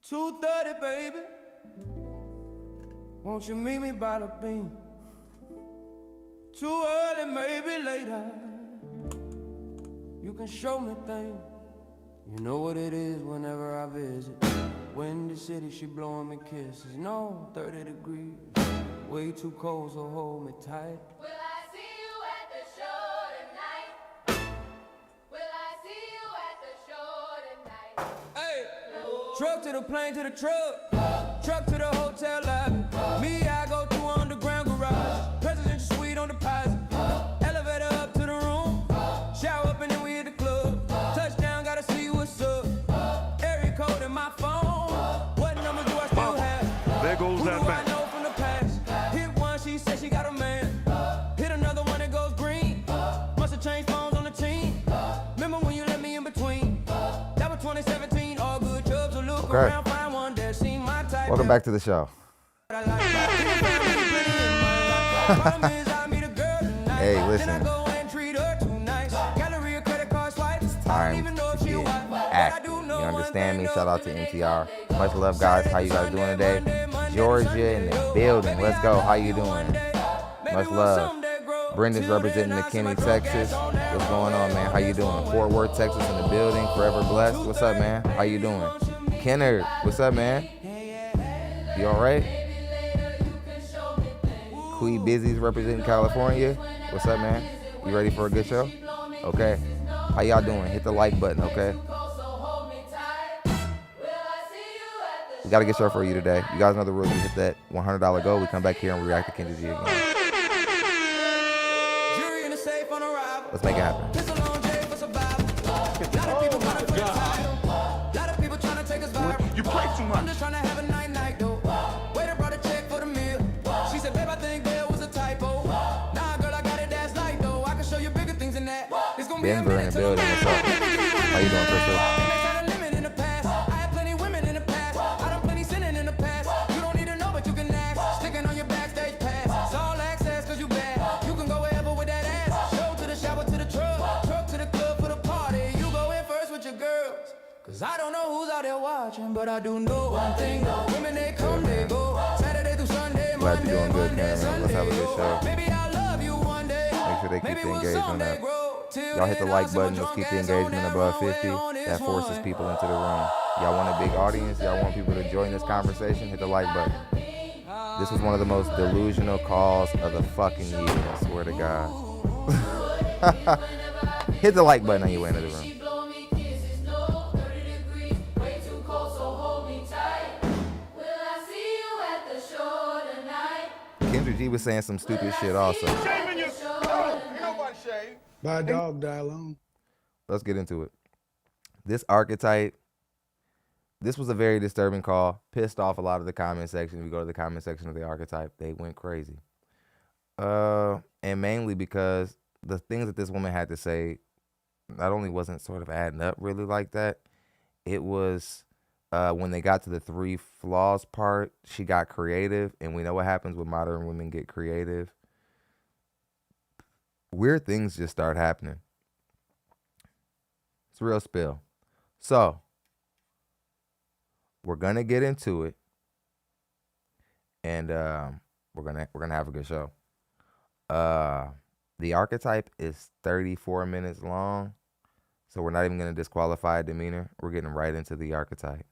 2:30, baby. Won't you meet me by the beam? Too early, maybe later. You can show me things. You know what it is whenever I visit. Windy city, she blowing me kisses. No, 30 degrees. Way too cold, so hold me tight. Will I see you at the show tonight? Will I see you at the show tonight? Hey! Truck to the plane to the truck. Truck to the hotel lobby. Me, I go through underground garage. Presidential suite on deposit. Elevator up to the room. Shower up and then we hit the club. Touchdown, gotta see what's up. Area code in my phone. What number do I still have? There goes Who that do I man. know from the past? Hit one, she said she got a man. Hit another one that goes green. Must have changed phones on the team. Remember when you let me in between? That was 2017. All good jobs will look around, find one that seem my type. Welcome back to the show. Hey, listen. It's time to get active. You understand me? Shout out to NTR. Much love, guys. How you guys doing today? Georgia in the building. Let's go. How you doing? Much love. Brendan's representing McKinney, Texas. What's going on, man? How you doing? Fort Worth, Texas in the building. Forever blessed. What's up, man? How you doing? Kennard, what's up, man? You all right? Queen Busy's representing California. What's up, man? You ready for a good show? Okay. How y'all doing? Hit the like button, okay? We got a good show for you today. You guys know the rules. We hit that $100 goal. We come back here and we react to Kendrick G again. Let's make it happen. You play too much. Denver in the building. What's up? How you doing, Crystal? Cause I don't know who's out there watching, but I do know one thing. Women, they come, they go. Saturday through Sunday, Glad you're doing good, Cameron. Let's have a good show. Maybe I'll love you one day. Make sure they keep the engagement up. Y'all hit the like button. Let's keep the engagement above 50. That forces people into the room. Y'all want a big audience? Y'all want people to join this conversation? Hit the like button. This was one of the most delusional calls of the fucking year. I swear to God. Hit the like button on your way into the room. Kendrick G was saying some stupid shit also. By a dog die alone. Let's get into it. This archetype, this was a very disturbing call. Pissed off a lot of the comment section. If you go to the comment section of the archetype, they went crazy. And mainly because the things that this woman had to say not only wasn't sort of adding up really like that, it was when they got to the 3 flaws part, she got creative. And we know what happens when modern women get creative. Weird things just start happening. It's real spill. So we're gonna get into it, and we're gonna have a good show. The archetype is 34 minutes long, so we're not even gonna disqualify demeanor. We're getting right into the archetype.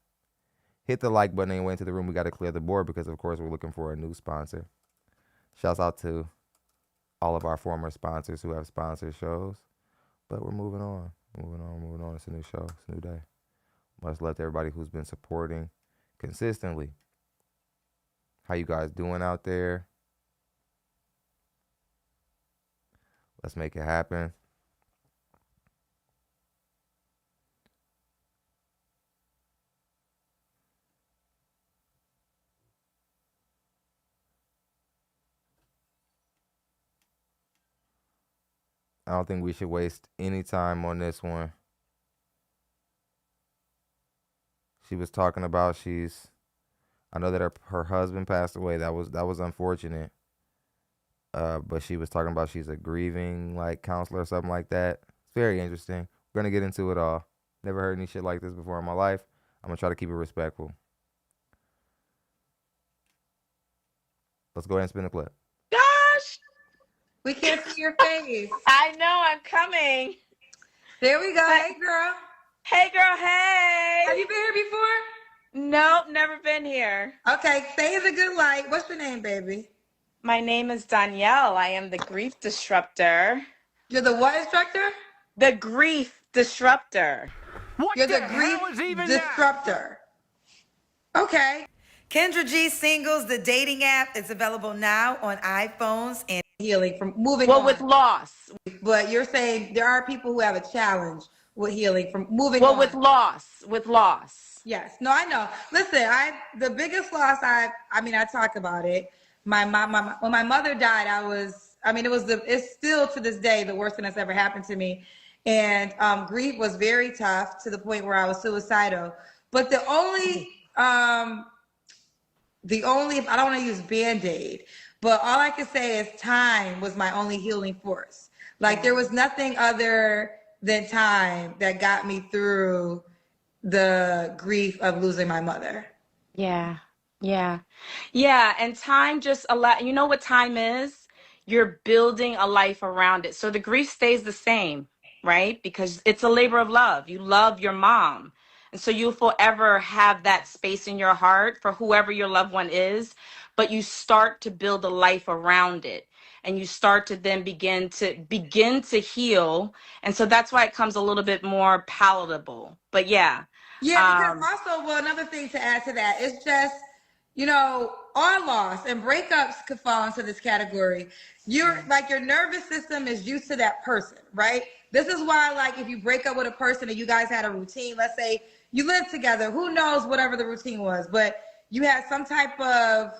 Hit the like button and went into the room. We got to clear the board because, of course, we're looking for a new sponsor. Shouts out to all of our former sponsors who have sponsored shows. But we're moving on. Moving on. It's a new show. It's a new day. Much love to everybody who's been supporting consistently. How you guys doing out there? Let's make it happen. I don't think we should waste any time on this one. She was talking about I know that her husband passed away. That was unfortunate. But she was talking about she's a grieving counselor or something like that. It's very interesting. We're gonna get into it all. Never heard any shit like this before in my life. I'm gonna try to keep it respectful. Let's go ahead and spin the clip. Gosh, We can't see your face. I know I'm coming. There we go. Hey, girl. Hey, girl, hey. Have you been here before? Nope, never been here. Okay, stay in the good light. What's your name, baby? My name is Danielle. I am the grief disruptor. You're the what instructor? The grief disruptor. You're the grief disruptor. Okay. Kendra G Singles, the dating app, is available now on iPhones and Healing from moving Well, on. with loss. But you're saying there are people who have a challenge with healing from moving on. Well, with loss. With loss. Yes. No, I know. Listen, the biggest loss I talk about it. My mom, when my mother died, it's still to this day the worst thing that's ever happened to me. And grief was very tough to the point where I was suicidal. But the only I don't want to use Band-Aid, but all I can say is time was my only healing force. Like there was nothing other than time that got me through the grief of losing my mother. Yeah. Yeah. And time just you know what time is? You're building a life around it. So the grief stays the same, right? Because it's a labor of love. You love your mom. And so you'll forever have that space in your heart for whoever your loved one is, but you start to build a life around it. And you start to then begin to heal. And so that's why it comes a little bit more palatable. But yeah. Yeah, because also, another thing to add to that is just, all loss and breakups could fall into this category. Your nervous system is used to that person, right? This is why, like, if you break up with a person and you guys had a routine, let's say you lived together, who knows whatever the routine was, but you had some type of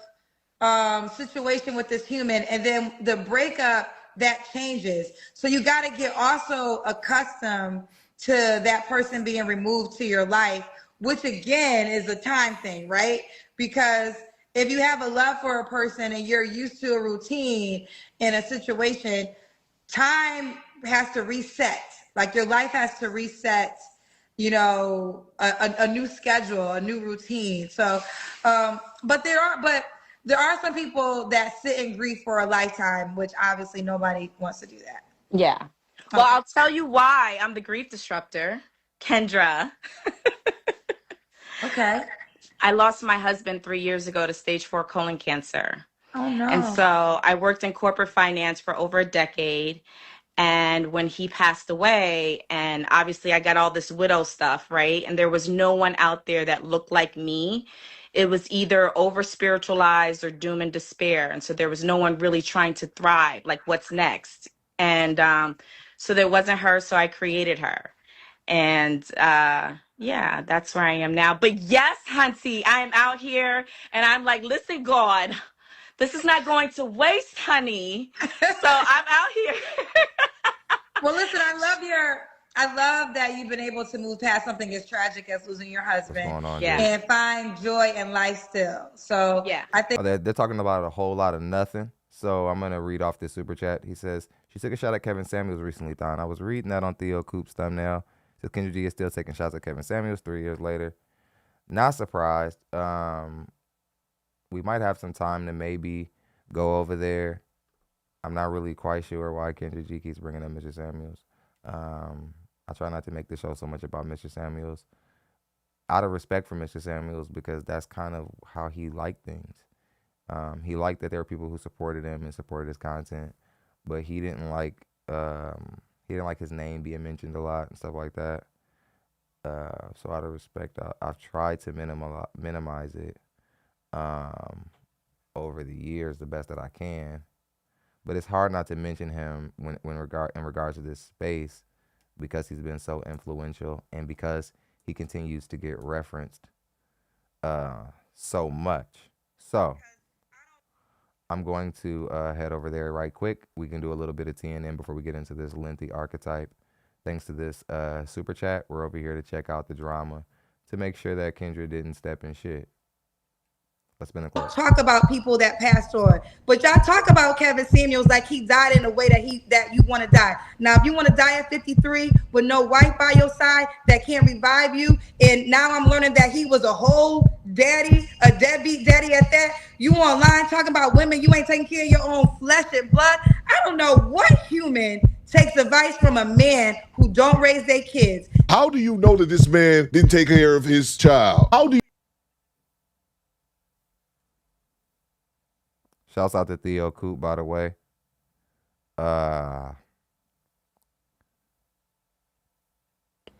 situation with this human, and then the breakup, that changes. So you got to get also accustomed to that person being removed to your life, which again is a time thing, right? Because if you have a love for a person and you're used to a routine in a situation, time has to reset. Like your life has to reset, a new schedule, a new routine. So, but there are some people that sit in grief for a lifetime, which obviously nobody wants to do that. Yeah. Well, I'll tell you why I'm the grief disruptor, Kendra. Okay. I lost my husband 3 years ago to stage 4 colon cancer. Oh, no. And so I worked in corporate finance for over a decade. And when he passed away, and obviously I got all this widow stuff, right? And there was no one out there that looked like me. It was either over spiritualized or doom and despair. And so there was no one really trying to thrive, like what's next. And so there wasn't her, so I created her. And yeah, that's where I am now. But yes, Hunty, I am out here and I'm like, listen, God, this is not going to waste, honey. So I'm out here. Well, listen, I love that you've been able to move past something as tragic as losing your husband and find joy in life still. So yeah, I think they're talking about a whole lot of nothing. So I'm gonna read off this super chat. He says she took a shot at Kevin Samuels recently. Thon, I was reading that on Theo Coop's thumbnail. Says Kendra G is still taking shots at Kevin Samuels 3 years later. Not surprised. We might have some time to maybe go over there. I'm not really quite sure why Kendra G keeps bringing up Mr. Samuels. I try not to make the show so much about Mr. Samuels out of respect for Mr. Samuels, because that's kind of how he liked things. He liked that there were people who supported him and supported his content, but he didn't like his name being mentioned a lot and stuff like that. So out of respect, I've tried to minimize it over the years the best that I can. But it's hard not to mention him in regards to this space, because he's been so influential and because he continues to get referenced so much. So I'm going to head over there right quick. We can do a little bit of TNN before we get into this lengthy archetype. Thanks to this super chat, we're over here to check out the drama to make sure that Kendra didn't step in shit. Let's spin the clip. Talk about people that passed on, but y'all talk about Kevin Samuels like he died in a way that you want to die. Now, if you want to die at 53 with no wife by your side that can't revive you, and now I'm learning that he was a whole daddy, a deadbeat daddy at that. You online talking about women, you ain't taking care of your own flesh and blood. I don't know what human takes advice from a man who don't raise their kids. How do you know that this man didn't take care of his child? How do you Shouts out to Theo Coop, by the way.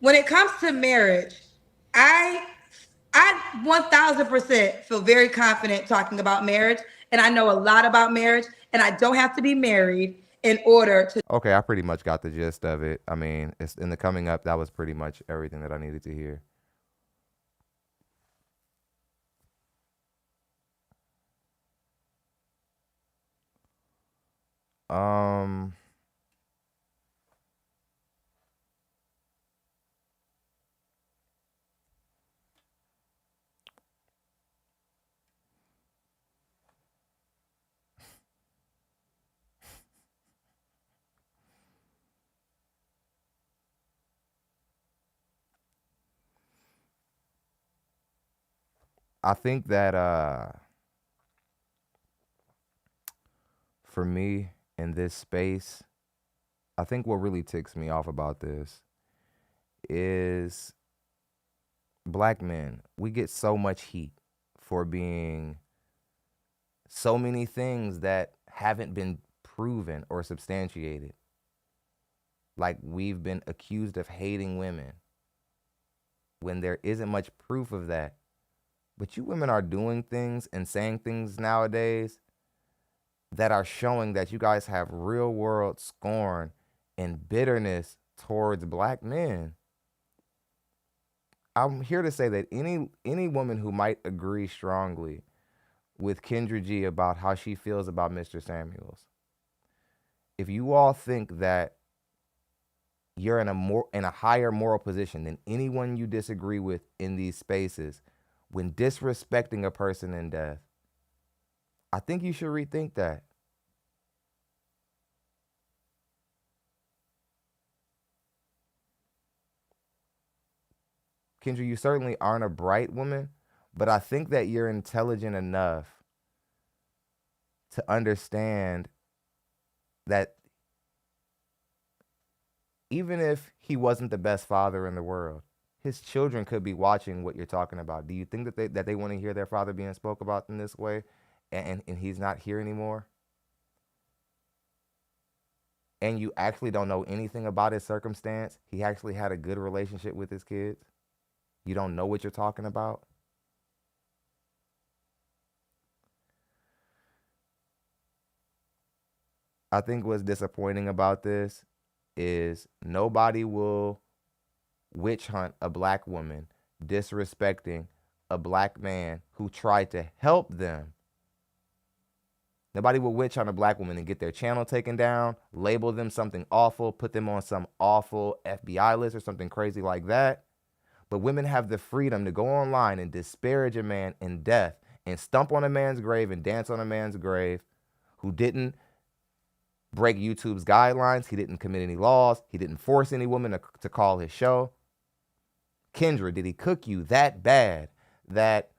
When it comes to marriage, I 1000% feel very confident talking about marriage, and I know a lot about marriage, and I don't have to be married in order to. Okay, I pretty much got the gist of it. I mean, it's in the coming up, that was pretty much everything that I needed to hear. I think that for me in this space, I think what really ticks me off about this is black men. We get so much heat for being so many things that haven't been proven or substantiated. Like we've been accused of hating women when there isn't much proof of that. But you women are doing things and saying things nowadays that are showing that you guys have real world scorn and bitterness towards black men. I'm here to say that any woman who might agree strongly with Kendra G about how she feels about Mr. Samuels, if you all think that you're in a higher moral position than anyone you disagree with in these spaces, when disrespecting a person in death, I think you should rethink that. Kendra, you certainly aren't a bright woman, but I think that you're intelligent enough to understand that even if he wasn't the best father in the world, his children could be watching what you're talking about. Do you think that they want to hear their father being spoke about in this way, and he's not here anymore? And you actually don't know anything about his circumstance. He actually had a good relationship with his kids. You don't know what you're talking about. I think what's disappointing about this is nobody will witch hunt a black woman disrespecting a black man who tried to help them. Nobody will witch hunt a black woman and get their channel taken down, label them something awful, put them on some awful FBI list or something crazy like that. But women have the freedom to go online and disparage a man in death and stump on a man's grave and dance on a man's grave who didn't break YouTube's guidelines. He didn't commit any laws. He didn't force any woman to call his show. Kendra, did he cook you that bad that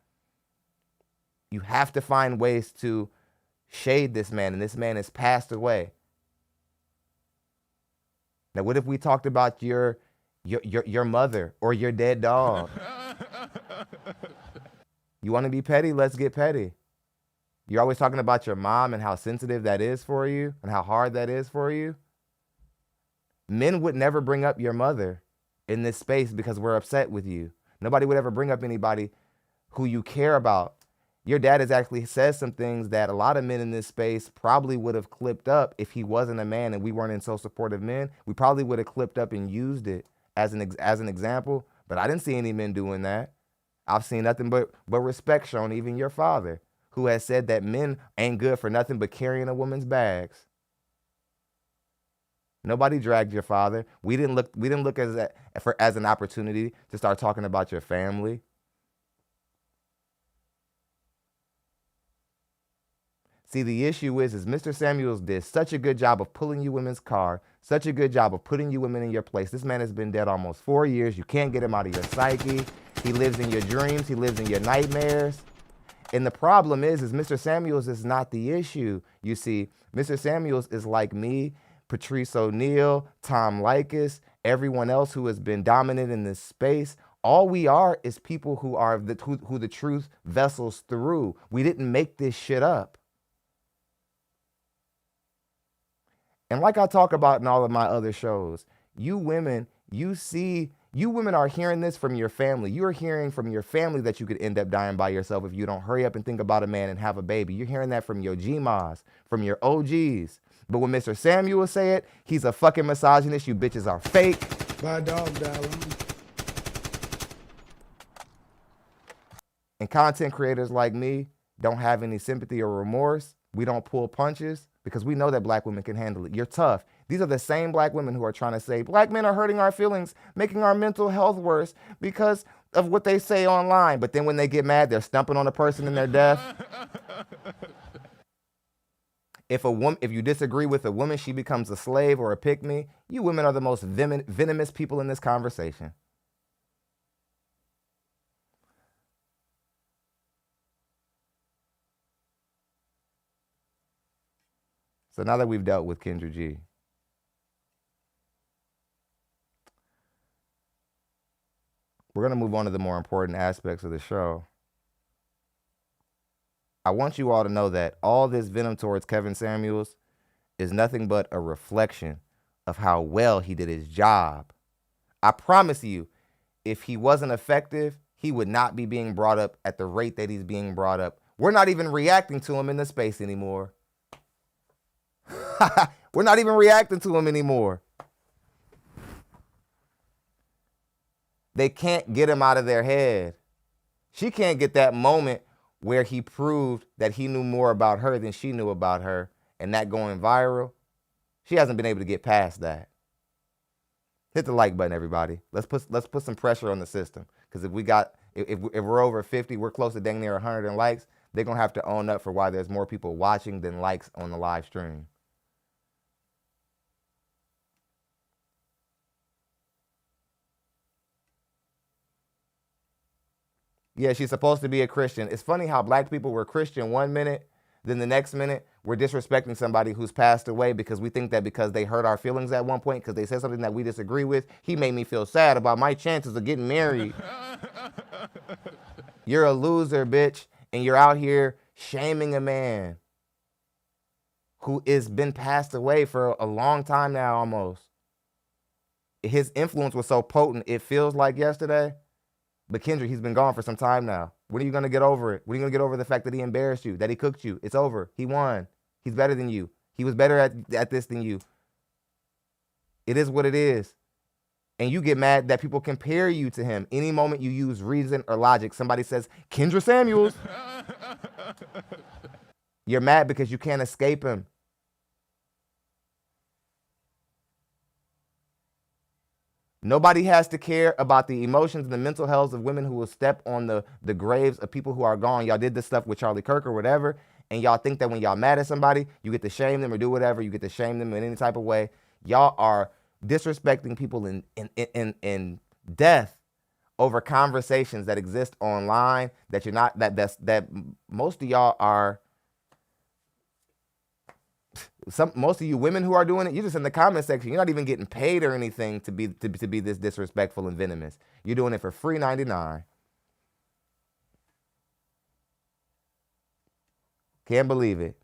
you have to find ways to shade this man, and this man has passed away? Now, what if we talked about your mother or your dead dog? You want to be petty? Let's get petty. You're always talking about your mom and how sensitive that is for you and how hard that is for you. Men would never bring up your mother in this space because we're upset with you. Nobody would ever bring up anybody who you care about. Your dad has actually said some things that a lot of men in this space probably would have clipped up if he wasn't a man and we weren't in so supportive men. We probably would have clipped up and used it as an example, but I didn't see any men doing that. I've seen nothing but respect shown, even your father, who has said that men ain't good for nothing but carrying a woman's bags. Nobody dragged your father. We didn't look as an opportunity to start talking about your family. See, the issue is Mr. Samuels did such a good job of pulling you women's car, such a good job of putting you women in your place. This man has been dead almost 4 years. You can't get him out of your psyche. He lives in your dreams. He lives in your nightmares. And the problem is Mr. Samuels is not the issue. You see, Mr. Samuels is like me, Patrice O'Neal, Tom Likas, everyone else who has been dominant in this space. All we are is people who are who the truth vessels through. We didn't make this shit up. And like I talk about in all of my other shows, you women, you women are hearing this from your family. You're hearing from your family that you could end up dying by yourself if you don't hurry up and think about a man and have a baby. You're hearing that from your GMAs, from your OGs. But when Mr. Samuel say it, he's a fucking misogynist. You bitches are fake. My dog died alone. And content creators like me don't have any sympathy or remorse. We don't pull punches because we know that black women can handle it. You're tough. These are the same black women who are trying to say black men are hurting our feelings, making our mental health worse because of what they say online. But then when they get mad, they're stumping on a person and they're deaf. If you disagree with a woman, she becomes a slave or a pick-me. You women are the most venomous people in this conversation. So now that we've dealt with Kendra G, we're going to move on to the more important aspects of the show. I want you all to know that all this venom towards Kevin Samuels is nothing but a reflection of how well he did his job. I promise you, if he wasn't effective, he would not be being brought up at the rate that he's being brought up. We're not even reacting to him in the space anymore. We're not even reacting to him anymore. They can't get him out of their head. She can't get that moment where he proved that he knew more about her than she knew about her, and that going viral. She hasn't been able to get past that. Hit the like button, everybody. Let's put some pressure on the system, because if we're over 50, we're close to dang near 100 in likes. They're gonna have to own up for why there's more people watching than likes on the live stream. Yeah, she's supposed to be a Christian. It's funny how black people were Christian one minute, then the next minute we're disrespecting somebody who's passed away because we think that because they hurt our feelings at one point, because they said something that we disagree with, he made me feel sad about my chances of getting married. You're a loser, bitch, and you're out here shaming a man who has been passed away for a long time now almost. His influence was so potent, it feels like yesterday. But Kendra, he's been gone for some time now. When are you going to get over it? When are you going to get over the fact that he embarrassed you, that he cooked you? It's over. He won. He's better than you. He was better at this than you. It is what it is. And you get mad that people compare you to him. Any moment you use reason or logic, somebody says, Kendra Samuels. You're mad because you can't escape him. Nobody has to care about the emotions and the mental health of women who will step on the graves of people who are gone. Y'all did this stuff with Charlie Kirk or whatever, and y'all think that when y'all mad at somebody, you get to shame them or do whatever. You get to shame them in any type of way. Y'all are disrespecting people in death over conversations that exist online that you're not, that most of y'all are. Most of you women who are doing it, you're just in the comment section. You're not even getting paid or anything to be this disrespectful and venomous. You're doing it for free 99. Can't believe it.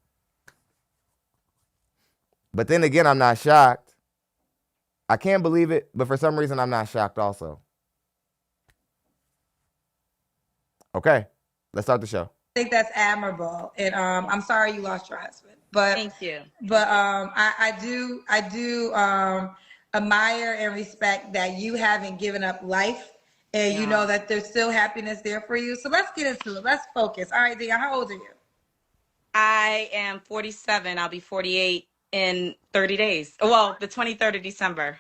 But then again, I'm not shocked. I can't believe it, but for some reason, I'm not shocked also. Okay, let's start the show. I think that's admirable, and I'm sorry you lost your husband. But Thank you. But I do admire and respect that you haven't given up life, and you know that there's still happiness there for you. So let's get into it. Let's focus. All right, Dia, how old are you? I am 47. I'll be 48 in 30 days. Well, the 23rd of December.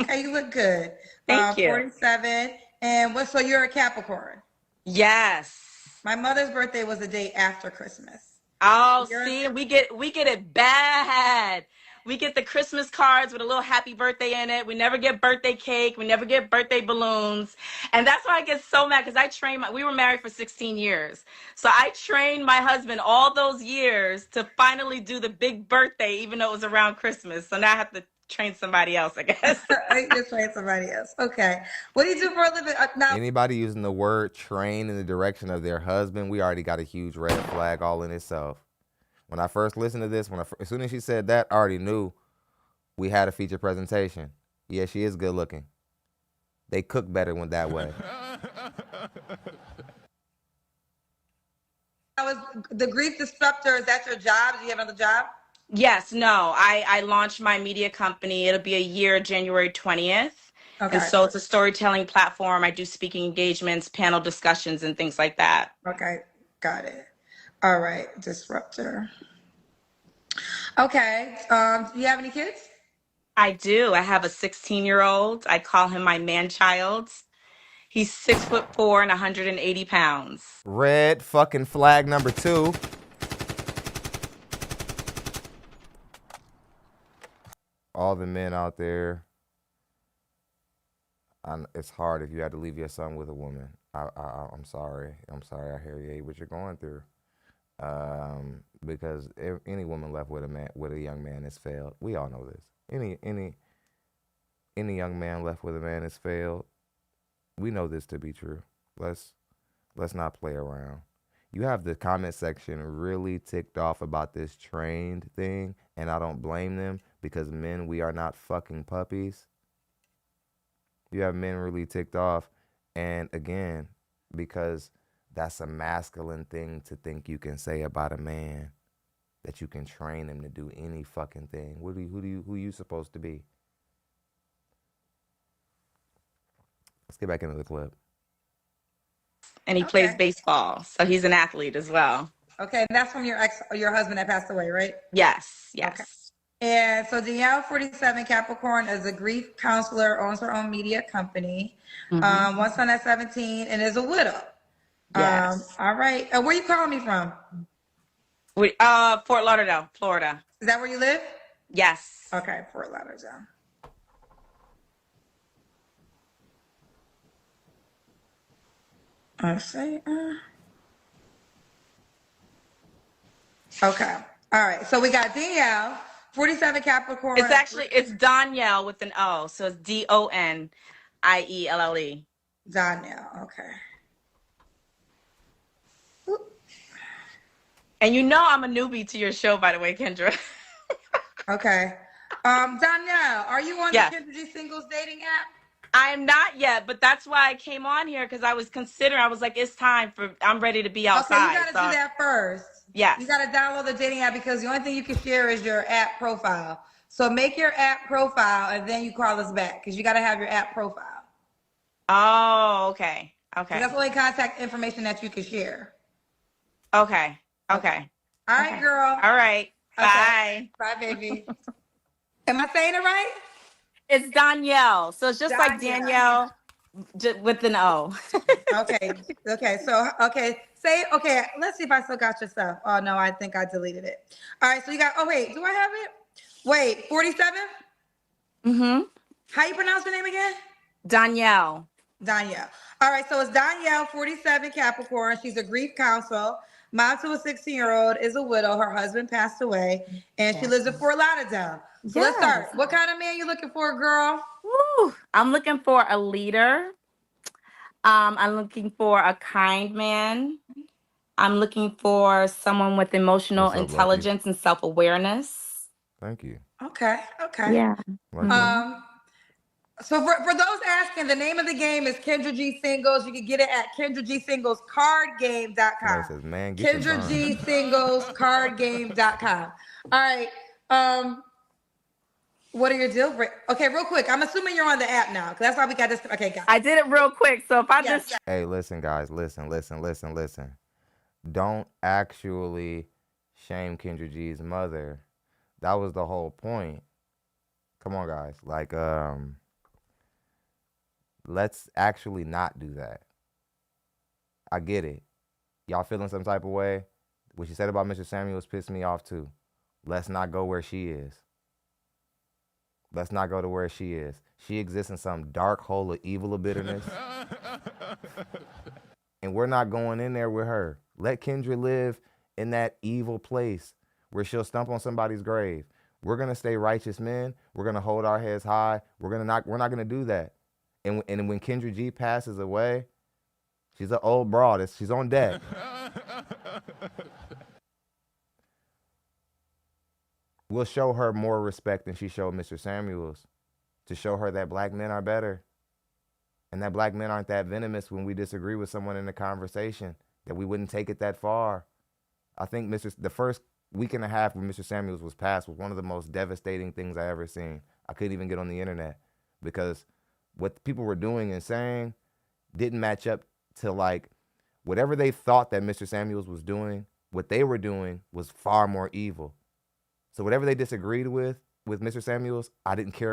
Okay, you look good. Thank you. 47, and so you're a Capricorn. Yes. My mother's birthday was the day after Christmas. Oh, see, we get it bad. We get the Christmas cards with a little happy birthday in it. We never get birthday cake. We never get birthday balloons. And that's why I get so mad, because we were married for 16 years. So I trained my husband all those years to finally do the big birthday, even though it was around Christmas. So now I have to train somebody else, I guess. I just train somebody else. Okay. What do you do for a living? Now, Anybody using the word train in the direction of their husband, we already got a huge red flag all in itself. When I first listened to this, as soon as she said that, I already knew we had a feature presentation. Yeah, she is good looking. They cook better when that way. I was the grief disruptor. Is that your job? Do you have another job? Yes, no. I launched my media company. It'll be a year, January 20th. Okay. And so it's a storytelling platform. I do speaking engagements, panel discussions, and things like that. Okay. Got it. All right. Disruptor. Okay. Do you have any kids? I do. I have a 16-year-old. I call him my man-child. He's 6'4" and 180 pounds. Red fucking flag number 2. All the men out there, it's hard if you had to leave your son with a woman. I'm sorry. I hear you, what you're going through. Because any woman left with a young man has failed. We all know this. Any young man left with a man has failed. We know this to be true. Let's not play around. You have the comment section really ticked off about this trained thing, and I don't blame them, because men, we are not fucking puppies. You have men really ticked off, and again, because that's a masculine thing to think you can say about a man, that you can train him to do any fucking thing. Who you supposed to be? Let's get back into the clip. And he plays baseball, so he's an athlete as well. Okay, and that's from your husband that passed away, right? Yes. Okay. And so Danielle, 47, Capricorn, is a grief counselor, owns her own media company. One son at 17, and is a widow. Yes. All right. Where you calling me from? Fort Lauderdale, Florida. Is that where you live? Yes. Okay, Fort Lauderdale. I see. Okay. All right. So we got Danielle, 47, Capricorn. It's Danielle with an O, so it's DONIELLE. Danielle. Okay. And you know I'm a newbie to your show, by the way, Kendra. Okay. Danielle, are you on the Kendra G Singles dating app? I am not yet, but that's why I came on here, because I was like, it's time I'm ready to be outside. Okay, you got to do that first. Yes. You got to download the dating app, because the only thing you can share is your app profile. So make your app profile, and then you call us back, because you got to have your app profile. Oh, okay. Okay. That's the only contact information that you can share. Okay. Okay. All right, girl. All right. Okay. Bye. Bye, baby. Am I saying it right? It's Danielle. So it's just like Danielle with an O. Okay. So, say, let's see if I still got your stuff. Oh, no, I think I deleted it. All right. So you got, do I have it? Wait, 47? Mm-hmm. How you pronounce your name again? Danielle. All right. So it's Danielle, 47, Capricorn. She's a grief counselor. Mom to a 16-year-old, is a widow. Her husband passed away, and she lives in Fort Lauderdale. So let's start. What kind of man you looking for, girl? Woo. I'm looking for a leader. I'm looking for a kind man. I'm looking for someone with emotional intelligence and self-awareness. Thank you. Okay. Yeah. So for those asking, the name of the game is Kendra G Singles. You can get it at KendraGSinglesCardGame.com. Says, man, KendraGSinglesCardGame.com. All right. What are your deal breakers? Okay, real quick. I'm assuming you're on the app now, because that's why we got this. Okay, got it. I did it real quick. So if I Hey, listen, guys. Listen. Don't actually shame Kendra G's mother. That was the whole point. Come on, guys. Like, let's actually not do that. I get it. Y'all feeling some type of way? What she said about Mr. Samuels pissed me off too. Let's not go where she is. Let's not go to where she is. She exists in some dark hole of evil of bitterness. And we're not going in there with her. Let Kendra live in that evil place where she'll stump on somebody's grave. We're gonna stay righteous men. We're gonna hold our heads high. We're not gonna do that. And when Kendra G passes away, she's an old broad. She's on deck. We'll show her more respect than she showed Mr. Samuels, to show her that black men are better. And that black men aren't that venomous when we disagree with someone in a conversation, that we wouldn't take it that far. I think the first week and a half when Mr. Samuels was passed was one of the most devastating things I ever seen. I couldn't even get on the internet because what people were doing and saying didn't match up to like whatever they thought that Mr. Samuels was doing. What they were doing was far more evil. So whatever they disagreed with Mr. Samuels, I didn't care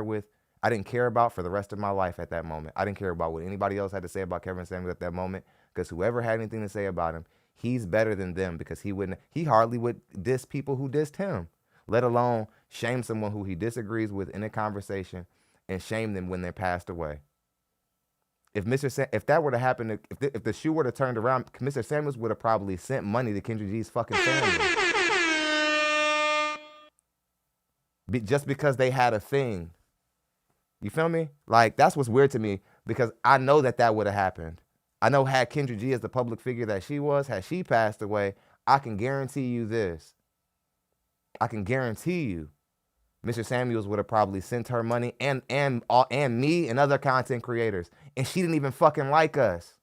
about for the rest of my life at that moment. I didn't care about what anybody else had to say about Kevin Samuels at that moment, because whoever had anything to say about him, he's better than them, because he hardly would diss people who dissed him, let alone shame someone who he disagrees with in a conversation and shame them when they're passed away. If that were to happen, if the shoe were to turn around, Mr. Samuels would have probably sent money to Kendra G's fucking family. Just because they had a thing. You feel me? Like, that's what's weird to me, because I know that would have happened. I know had Kendra G as the public figure that she was, had she passed away, I can guarantee you this. I can guarantee you Mr. Samuels would have probably sent her money and me and other content creators. And she didn't even fucking like us.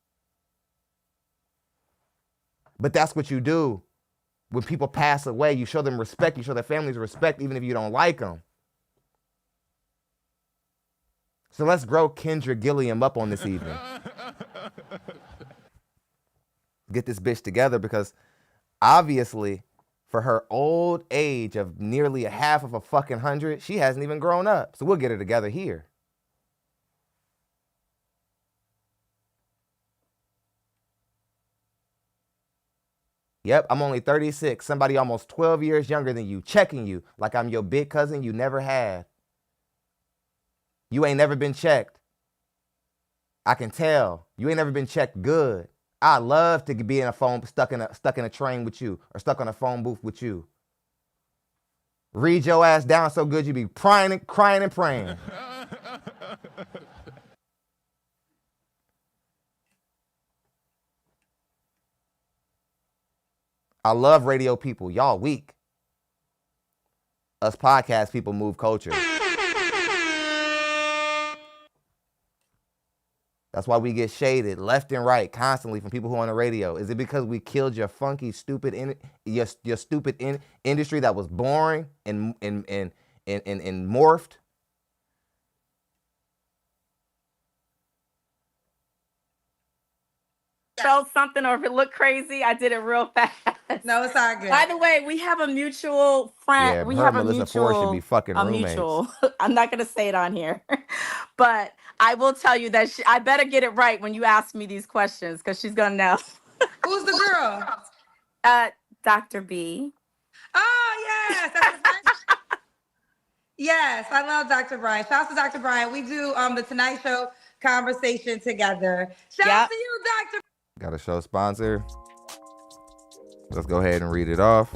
But that's what you do. When people pass away, you show them respect. You show their families respect, even if you don't like them. So let's grow Kendra Gilliam up on this evening. Get this bitch together, because obviously, for her old age of nearly a half of a fucking 100, she hasn't even grown up. So we'll get her together here. Yep, I'm only 36. Somebody almost 12 years younger than you, checking you like I'm your big cousin you never had. You ain't never been checked. I can tell. You ain't never been checked good. I love to be in a phone, stuck in a train with you, or stuck on a phone booth with you. Read your ass down so good you be crying and praying. I love radio people. Y'all weak. Us podcast people move culture. That's why we get shaded left and right constantly from people who are on the radio. Is it because we killed your funky, stupid, your stupid industry that was boring and morphed? Spelled something, or if it looked crazy, I did it real fast. No, it's all good. By the way, we have a mutual friend. Yeah, we her have and a Melissa Ford should be fucking roommates. mutual. I'm not gonna say it on here, but I will tell you that I better get it right when you ask me these questions, because she's gonna know. Who's the girl? Dr. B. Oh, yes. Yes, I love Dr. Brian. Shout out to Dr. Brian. We do the Tonight Show conversation together. Shout out to you, Dr. Got a show sponsor. Let's go ahead and read it off.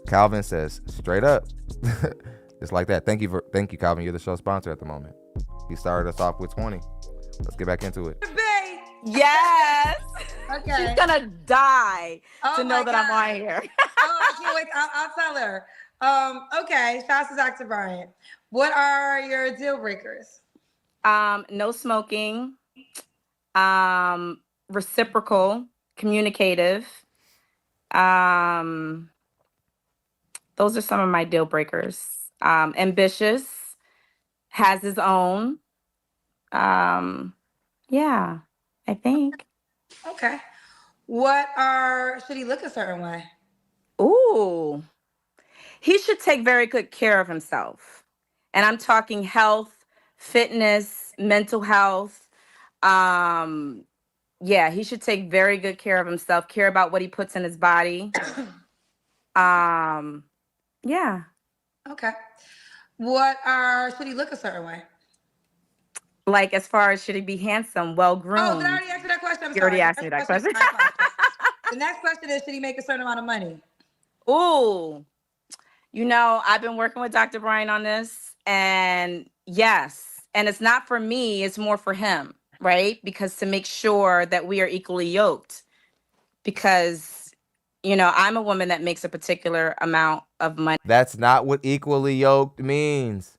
Calvin says, straight up. Just like that. Thank you, Calvin. You're the show sponsor at the moment. He started us off with 20. Let's get back into it. Yes. Okay. She's gonna die Oh to know my that I'm God. on here. Oh, I can't wait. I'll tell her. Okay. Shout out to Dr. Brian. What are your deal breakers? No smoking, reciprocal, communicative. Those are some of my deal breakers. Ambitious, has his own. Yeah, I think. Okay. Should he look a certain way? Ooh, he should take very good care of himself. And I'm talking health, fitness, mental health. Yeah, he should take very good care of himself, care about what he puts in his body. Yeah. Okay. Should he look a certain way? Like, as far as should he be handsome, well groomed? Oh, did I already answer that question? I'm You sorry. already asked me that question. I apologize. The next question is, should he make a certain amount of money? Ooh, I've been working with Dr. Brian on this, and yes, and it's not for me, it's more for him, right? Because to make sure that we are equally yoked, because I'm a woman that makes a particular amount of money. That's not what equally yoked means.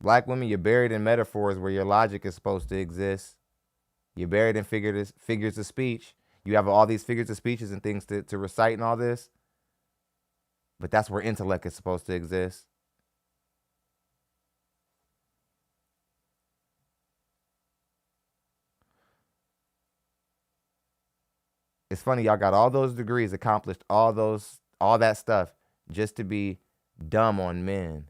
Black women, you're buried in metaphors where your logic is supposed to exist. You're buried in figures of speech. You have all these figures of speeches and things to recite and all this. But that's where intellect is supposed to exist. It's funny, y'all got all those degrees, accomplished all that stuff just to be dumb on men.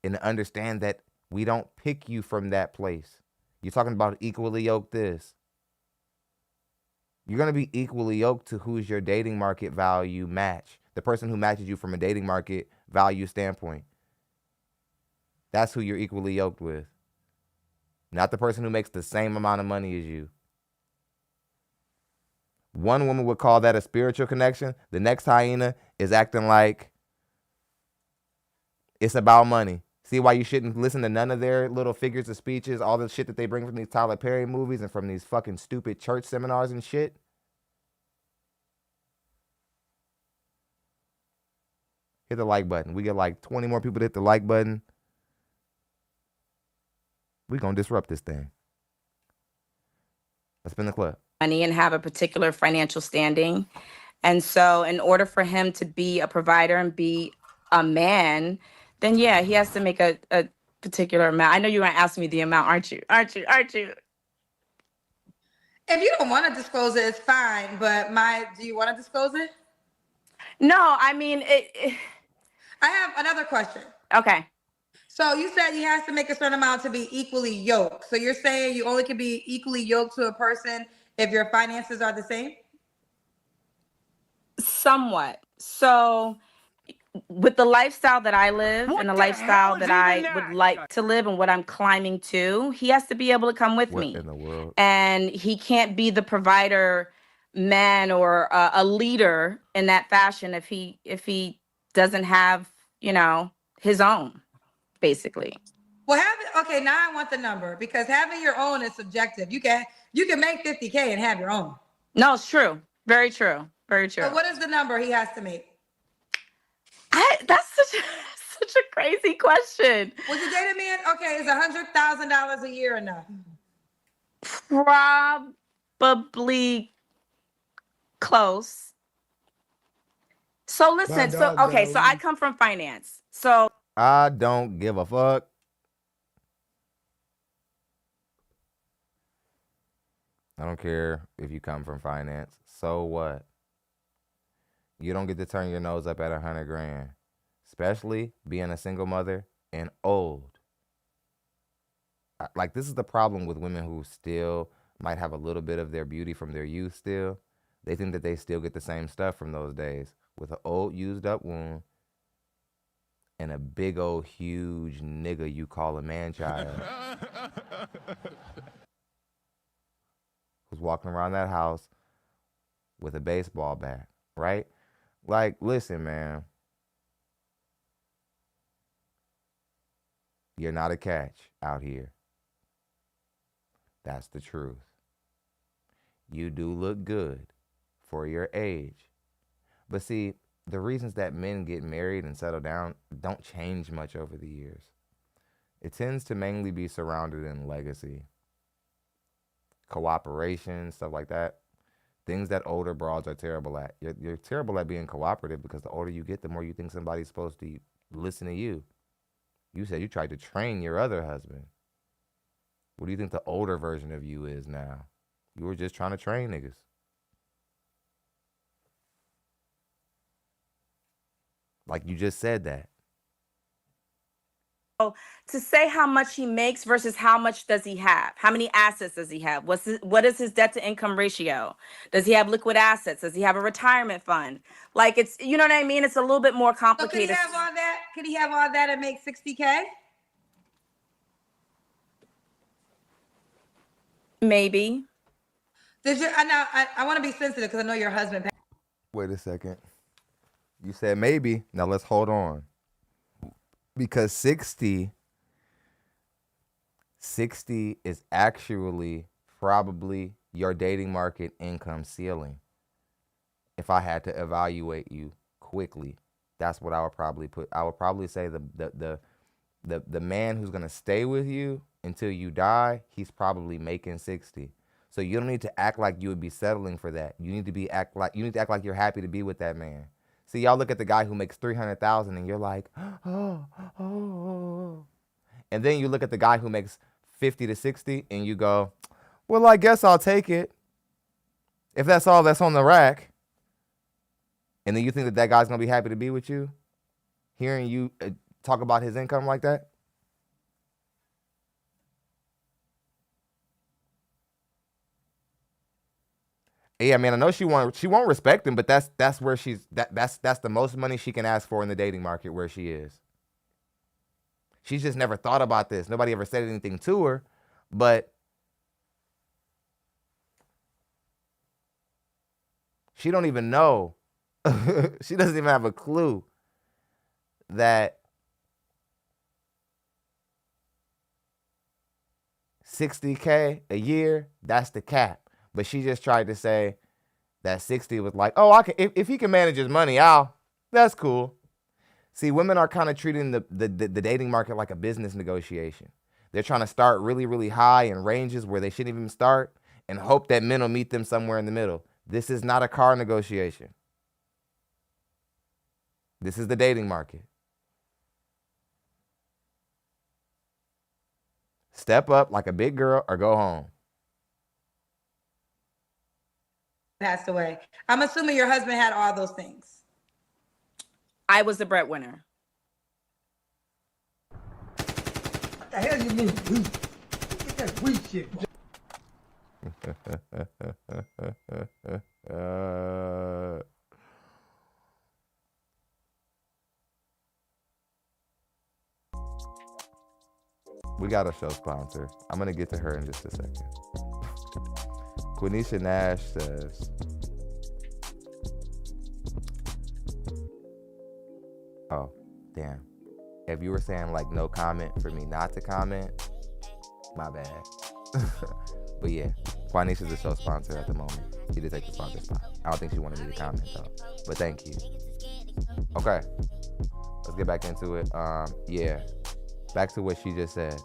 And to understand that we don't pick you from that place. You're talking about equally yoked this. You're going to be equally yoked to who's your dating market value match. The person who matches you from a dating market value standpoint. That's who you're equally yoked with. Not the person who makes the same amount of money as you. One woman would call that a spiritual connection. The next hyena is acting like it's about money. See why you shouldn't listen to none of their little figures of speeches, all the shit that they bring from these Tyler Perry movies and from these fucking stupid church seminars and shit. Hit the like button. We get like 20 more people to hit the like button. We're going to disrupt this thing. Let's spin the clip. Money and have a particular financial standing. And so in order for him to be a provider and be a man, then yeah, he has to make a particular amount. I know you're going to ask me the amount, aren't you? Aren't you? If you don't want to disclose it, it's fine. But do you want to disclose it? No, I mean, I have another question. Okay. So you said he has to make a certain amount to be equally yoked. So you're saying you only can be equally yoked to a person if your finances are the same? Somewhat. So with the lifestyle that I live and the lifestyle that I would like to live and what I'm climbing to, he has to be able to come with me. What in the world? And he can't be the provider man or a leader in that fashion if he doesn't have, his own, basically. Well, okay, now I want the number because having your own is subjective. You can make 50K and have your own. No, it's true. Very true. Very true. So what is the number he has to make? That's such a crazy question. Would you date a man? Okay, is $100,000 a year enough? Probably close. So listen, so I come from finance. So I don't give a fuck. I don't care if you come from finance. So what? You don't get to turn your nose up at $100 grand, especially being a single mother and old. Like, this is the problem with women who still might have a little bit of their beauty from their youth still. They think that they still get the same stuff from those days with an old used up wound and a big old huge nigga you call a man-child who's walking around that house with a baseball bat, right? Like, listen, man. You're not a catch out here. That's the truth. You do look good for your age. But see, the reasons that men get married and settle down don't change much over the years. It tends to mainly be surrounded in legacy, cooperation, stuff like that. Things that older broads are terrible at. You're terrible at being cooperative because the older you get, the more you think somebody's supposed to listen to you. You said you tried to train your other husband. What do you think the older version of you is now? You were just trying to train niggas. Like, you just said that. to say how much he makes versus how much does he have? How many assets does he have? What is his debt to income ratio? Does he have liquid assets? Does he have a retirement fund? Like, it's, you know what I mean? It's a little bit more So could he complicated. have all that? Could he have all that and make 60K? Maybe. Did you? I want to be sensitive because I know your husband. Wait a second. You said maybe. Now let's hold on. Because 60 is actually probably your dating market income ceiling. If I had to evaluate you quickly, that's what I would probably put. I would probably say the man who's gonna stay with you until you die, he's probably making 60. So you don't need to act like you would be settling for that. You need to act like you're happy to be with that man. See, y'all look at the guy who makes 300,000 and you're like, oh. And then you look at the guy who makes 50 to 60 and you go, well, I guess I'll take it. If that's all that's on the rack. And then you think that guy's going to be happy to be with you? Hearing you talk about his income like that? Yeah, man, I know she won't respect him, but that's where that's the most money she can ask for in the dating market where she is. She's just never thought about this. Nobody ever said anything to her, but she don't even know. She doesn't even have a clue that 60K a year, that's the cap. But she just tried to say that 60 was like, oh, I can, if he can manage his money, that's cool. See, women are kind of treating the dating market like a business negotiation. They're trying to start really, really high in ranges where they shouldn't even start and hope that men will meet them somewhere in the middle. This is not a car negotiation. This is the dating market. Step up like a big girl or go home. Passed away. I'm assuming your husband had all those things. I was the breadwinner. What the hell you mean? Get that weak shit. We got a show sponsor. I'm going to get to her in just a second. Quenisha Nash says, oh, damn. If you were saying like no comment for me not to comment, my bad. But yeah, Quenisha's the show sponsor at the moment. She did take the sponsor spot. I don't think she wanted me to comment though, but thank you. Okay, let's get back into it. Yeah, back to what she just said.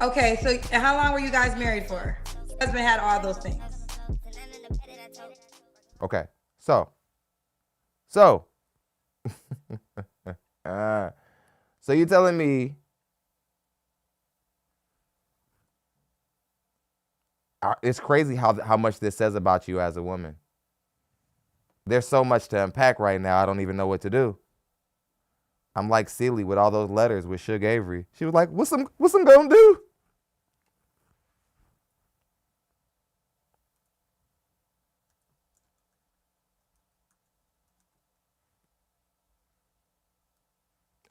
Okay, so how long were you guys married for? Your husband had all those things. Okay, so so you're telling me it's crazy how much this says about you as a woman. There's so much to unpack right now. I don't even know what to do. I'm like Celie with all those letters with Suge Avery. She was like, what's some gonna do?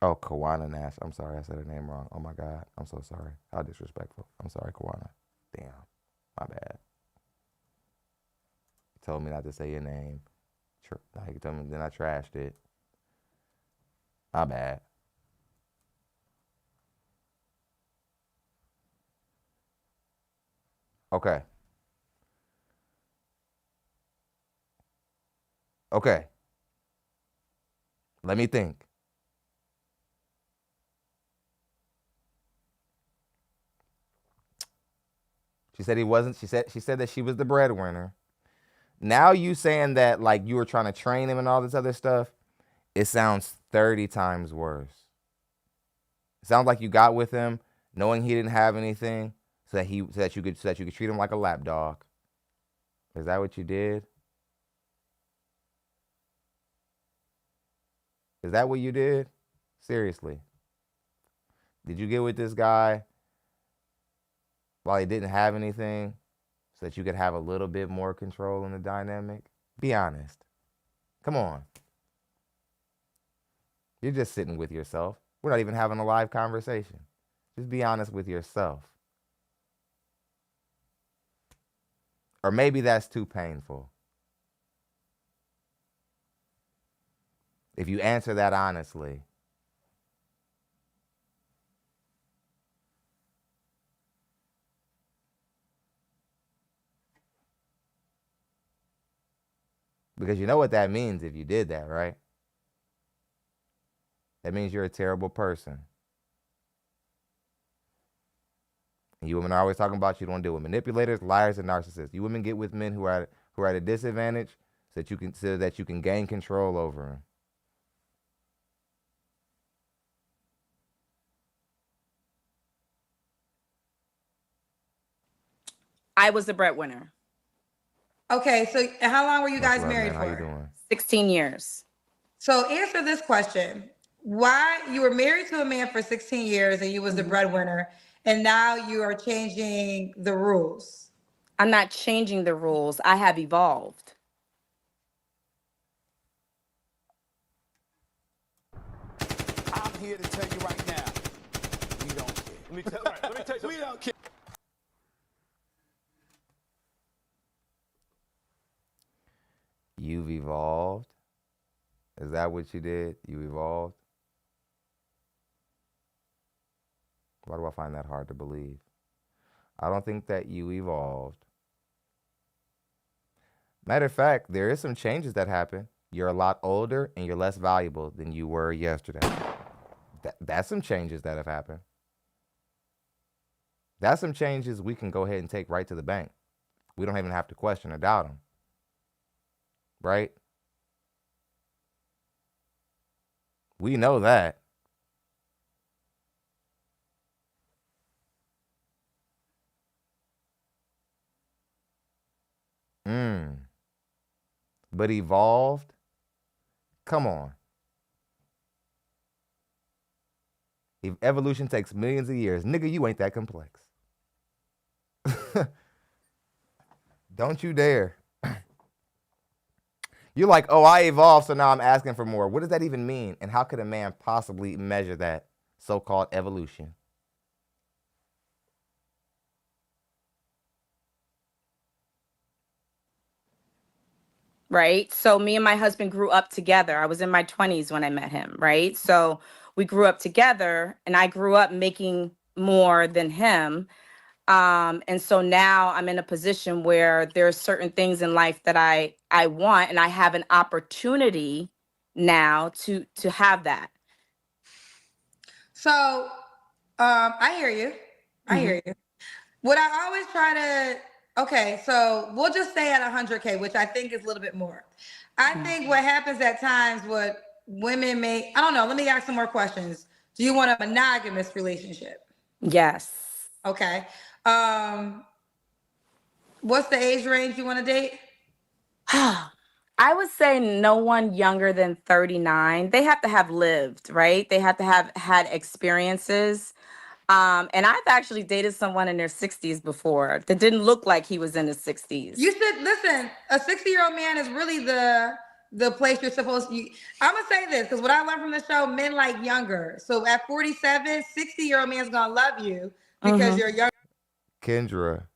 Oh, Kawana Nash. I'm sorry, I said her name wrong. Oh my God, I'm so sorry. How disrespectful. I'm sorry, Kawana. Damn, my bad. You told me not to say your name. You told me, then I trashed it. My bad. Okay. Okay. Let me think. She said he wasn't. She said that she was the breadwinner. Now you saying that like you were trying to train him and all this other stuff, it sounds 30 times worse. It sounds like you got with him knowing he didn't have anything so that you could treat him like a lapdog. Is that what you did? Is that what you did? Seriously. Did you get with this guy while he didn't have anything so that you could have a little bit more control in the dynamic? Be honest. Come on. You're just sitting with yourself. We're not even having a live conversation. Just be honest with yourself. Or maybe that's too painful. If you answer that honestly. Because you know what that means if you did that, right? That means you're a terrible person. And you women are always talking about you don't deal with manipulators, liars, and narcissists. You women get with men who are at a disadvantage so that you can gain control over them. I was the breadwinner. Okay, so how long were you guys Love, married man. for? How you doing? 16 years. So answer this question. Why you were married to a man for 16 years and you was the breadwinner, and now you are changing the rules? I'm not changing the rules. I have evolved. I'm here to tell you right now, we don't care. Let me tell you something. We don't care. You've evolved? Is that what you did? You evolved? Why do I find that hard to believe? I don't think that you evolved. Matter of fact, there is some changes that happen. You're a lot older and you're less valuable than you were yesterday. That's some changes that have happened. That's some changes we can go ahead and take right to the bank. We don't even have to question or doubt them. Right? We know that. But evolved? Come on. If evolution takes millions of years, nigga, you ain't that complex. Don't you dare. You're like, oh, I evolved, so now I'm asking for more. What does that even mean? And how could a man possibly measure that so-called evolution? Right? So me and my husband grew up together. I was in my 20s when I met him, right? So we grew up together and I grew up making more than him. And so now I'm in a position where there's certain things in life that I want, and I have an opportunity now to have that. So I hear you. I hear you. What I always try to, okay, so we'll just stay at 100K, which I think is a little bit more. I think what happens at times, what women may, I don't know, let me ask some more questions. Do you want a monogamous relationship? Yes. Okay. What's the age range you want to date? I would say no one younger than 39. They have to have lived, right? They have to have had experiences. And I've actually dated someone in their 60s before that didn't look like he was in his 60s. You should listen. A 60-year-old man is really the place you're supposed to. I'm gonna say this because what I learned from the show, men like younger. So at 47, 60-year-old man's gonna love you because you're young. Kendra,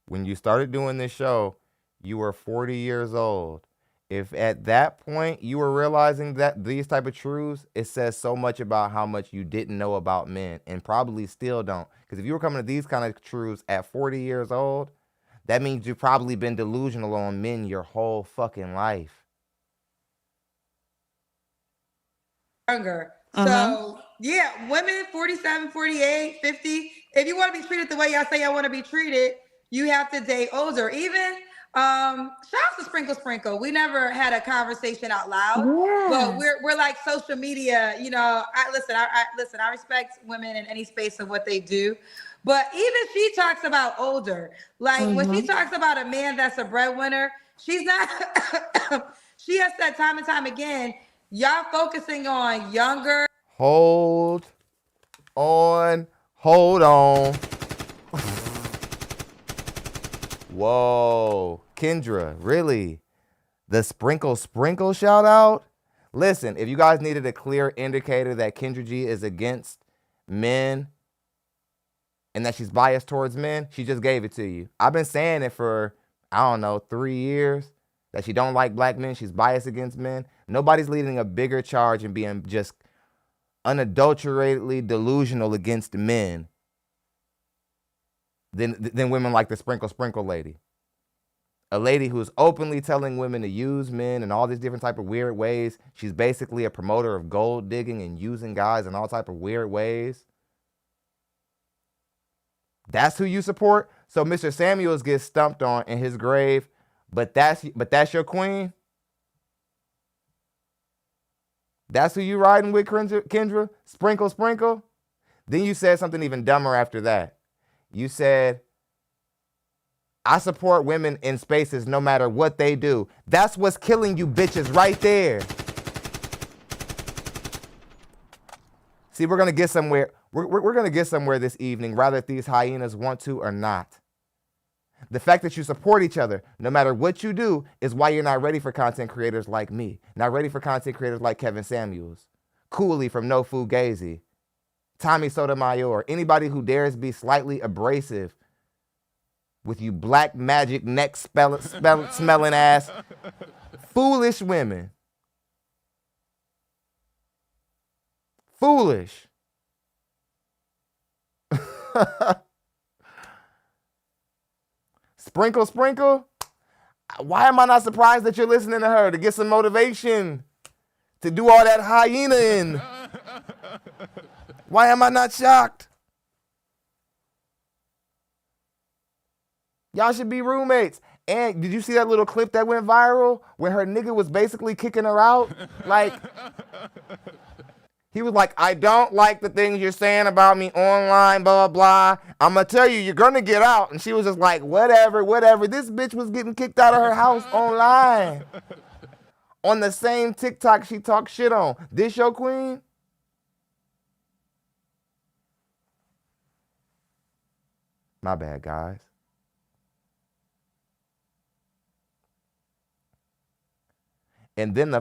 when you started doing this show, you were 40 years old. If at that point you were realizing that these type of truths, it says so much about how much you didn't know about men and probably still don't. Because if you were coming to these kind of truths at 40 years old, that means you've probably been delusional on men your whole fucking life. Younger. So yeah, women 47, 48, 50. If you want to be treated the way y'all say y'all want to be treated, you have to date older. Even shout out to Sprinkle. We never had a conversation out loud, but we're like social media. You know, I listen. I respect women in any space of what they do, but even she talks about older. Like when she talks about a man that's a breadwinner, she's not. She has said time and time again, y'all focusing on younger. Hold on. Hold on. Whoa. Kendra, really? The sprinkle shout out? Listen, if you guys needed a clear indicator that Kendra G is against men and that she's biased towards men, she just gave it to you. I've been saying it for, I don't know, 3 years, that she don't like black men. She's biased against men. Nobody's leading a bigger charge and being just unadulteratedly delusional against men than women like the sprinkle lady. A lady who's openly telling women to use men in all these different type of weird ways. She's basically a promoter of gold digging and using guys in all type of weird ways. That's who you support. So Mr. Samuels gets stumped on in his grave, but that's your queen. That's who you riding with, Kendra? Sprinkle. Then you said something even dumber after that. You said, I support women in spaces no matter what they do. That's what's killing you bitches right there. See, we're going to get somewhere. We're going to get somewhere this evening, whether if these hyenas want to or not. The fact that you support each other, no matter what you do, is why you're not ready for content creators like me. Not ready for content creators like Kevin Samuels, Cooley from No Fugazi, Tommy Sotomayor, anybody who dares be slightly abrasive with you black magic neck smelling ass foolish women. Foolish. Sprinkle. Why am I not surprised that you're listening to her to get some motivation to do all that hyena-ing? Why am I not shocked? Y'all should be roommates. And did you see that little clip that went viral where her nigga was basically kicking her out? Like, he was like, I don't like the things you're saying about me online, blah, blah, blah. I'm going to tell you, you're going to get out. And she was just like, whatever. This bitch was getting kicked out of her house online. On the same TikTok she talked shit on. This your queen? My bad, guys. And then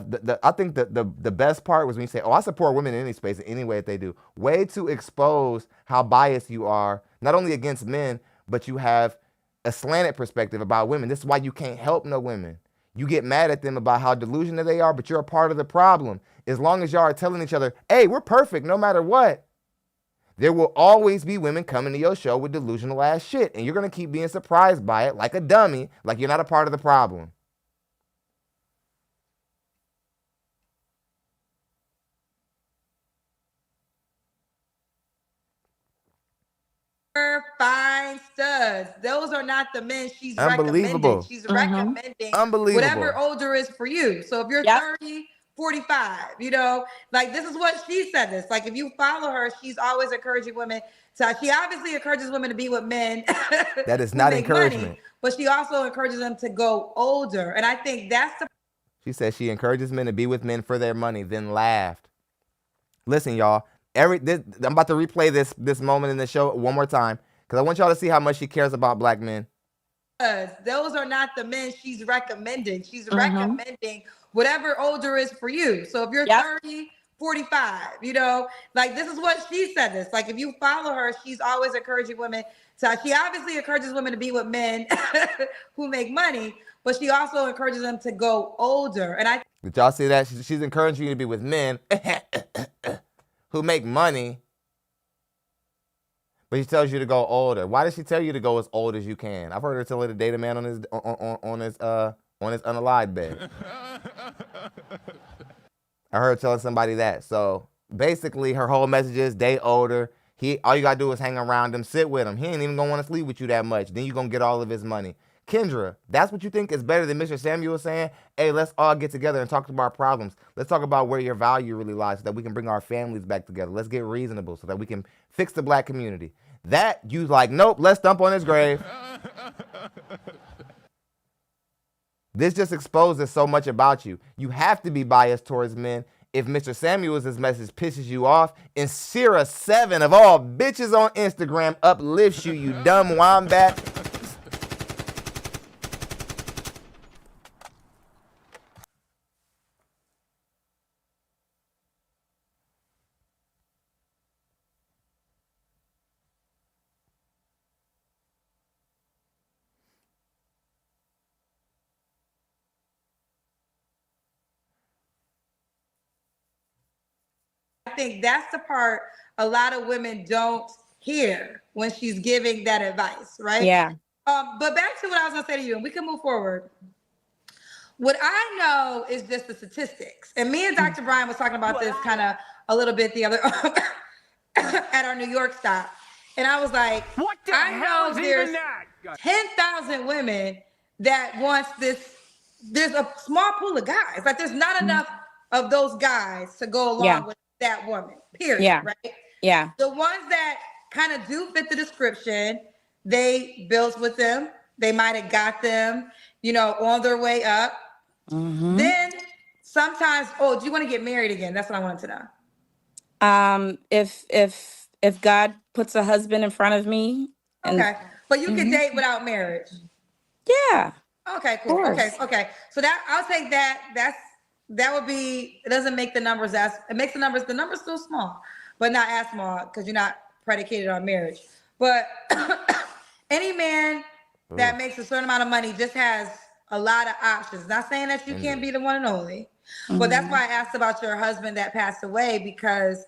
I think the best part was when you say, oh, I support women in any space, in any way that they do. Way to expose how biased you are, not only against men, but you have a slanted perspective about women. This is why you can't help no women. You get mad at them about how delusional they are, but you're a part of the problem. As long as y'all are telling each other, hey, we're perfect no matter what, there will always be women coming to your show with delusional ass shit. And you're going to keep being surprised by it like a dummy, like you're not a part of the problem. Fine studs. Those are not the men she's Unbelievable. recommending. She's recommending Unbelievable. whatever older is for you. So if you're 30, 45, you know, like this is what she said this. Like if you follow her, she's always encouraging women. So she obviously encourages women to be with men. That is not encouragement. Money, but she also encourages them to go older. And I think that's the. She said she encourages men to be with men for their money, then laughed. Listen, y'all. I'm about to replay this moment in the show one more time because I want y'all to see how much she cares about black men. Those are not the men she's recommending. She's recommending whatever older is for you. So if you're 30, 45, you know, like this is what she said this. Like if you follow her, she's always encouraging women. So she obviously encourages women to be with men who make money, but she also encourages them to go older. And did y'all see that? She's encouraging you to be with men who make money, but she tells you to go older. Why does she tell you to go as old as you can? I've heard her tell her to date a man on his unalived bed. I heard her telling somebody that. So basically, her whole message is date older. All you gotta do is hang around him, sit with him. He ain't even gonna want to sleep with you that much. Then you gonna get all of his money. Kendra, that's what you think is better than Mr. Samuel saying, hey, let's all get together and talk about our problems. Let's talk about where your value really lies so that we can bring our families back together. Let's get reasonable so that we can fix the black community. That, you like, nope, let's dump on his grave. This just exposes so much about you. You have to be biased towards men If Mr. Samuels' message pisses you off, and Sierra7 of all bitches on Instagram uplifts you, you dumb wombat. I think that's the part a lot of women don't hear when she's giving that advice, right? Yeah. But back to what I was gonna say to you, and we can move forward. What I know is just the statistics, and me and Dr. Brian was talking about this kind of a little bit the other at our New York stop, and I was like, What the I hell know is there's even that? 10,000 women that wants this. There's a small pool of guys. Like there's not enough of those guys to go along Yeah. with that woman. Period. Yeah. Right. Yeah. The ones that kind of do fit the description, they built with them. They might have got them, you know, on their way up. Then sometimes, oh, do you want to get married again? That's what I wanted to know. If God puts a husband in front of me, and Okay, but you can date without marriage. yeah, Okay, cool. Okay, course. okay. So that I'll take that. That would be. It doesn't make the numbers as. It makes the numbers still small, but not as small because you're not predicated on marriage. But any man that makes a certain amount of money just has a lot of options. Not saying that you can't be the one and only, but that's why I asked about your husband that passed away, because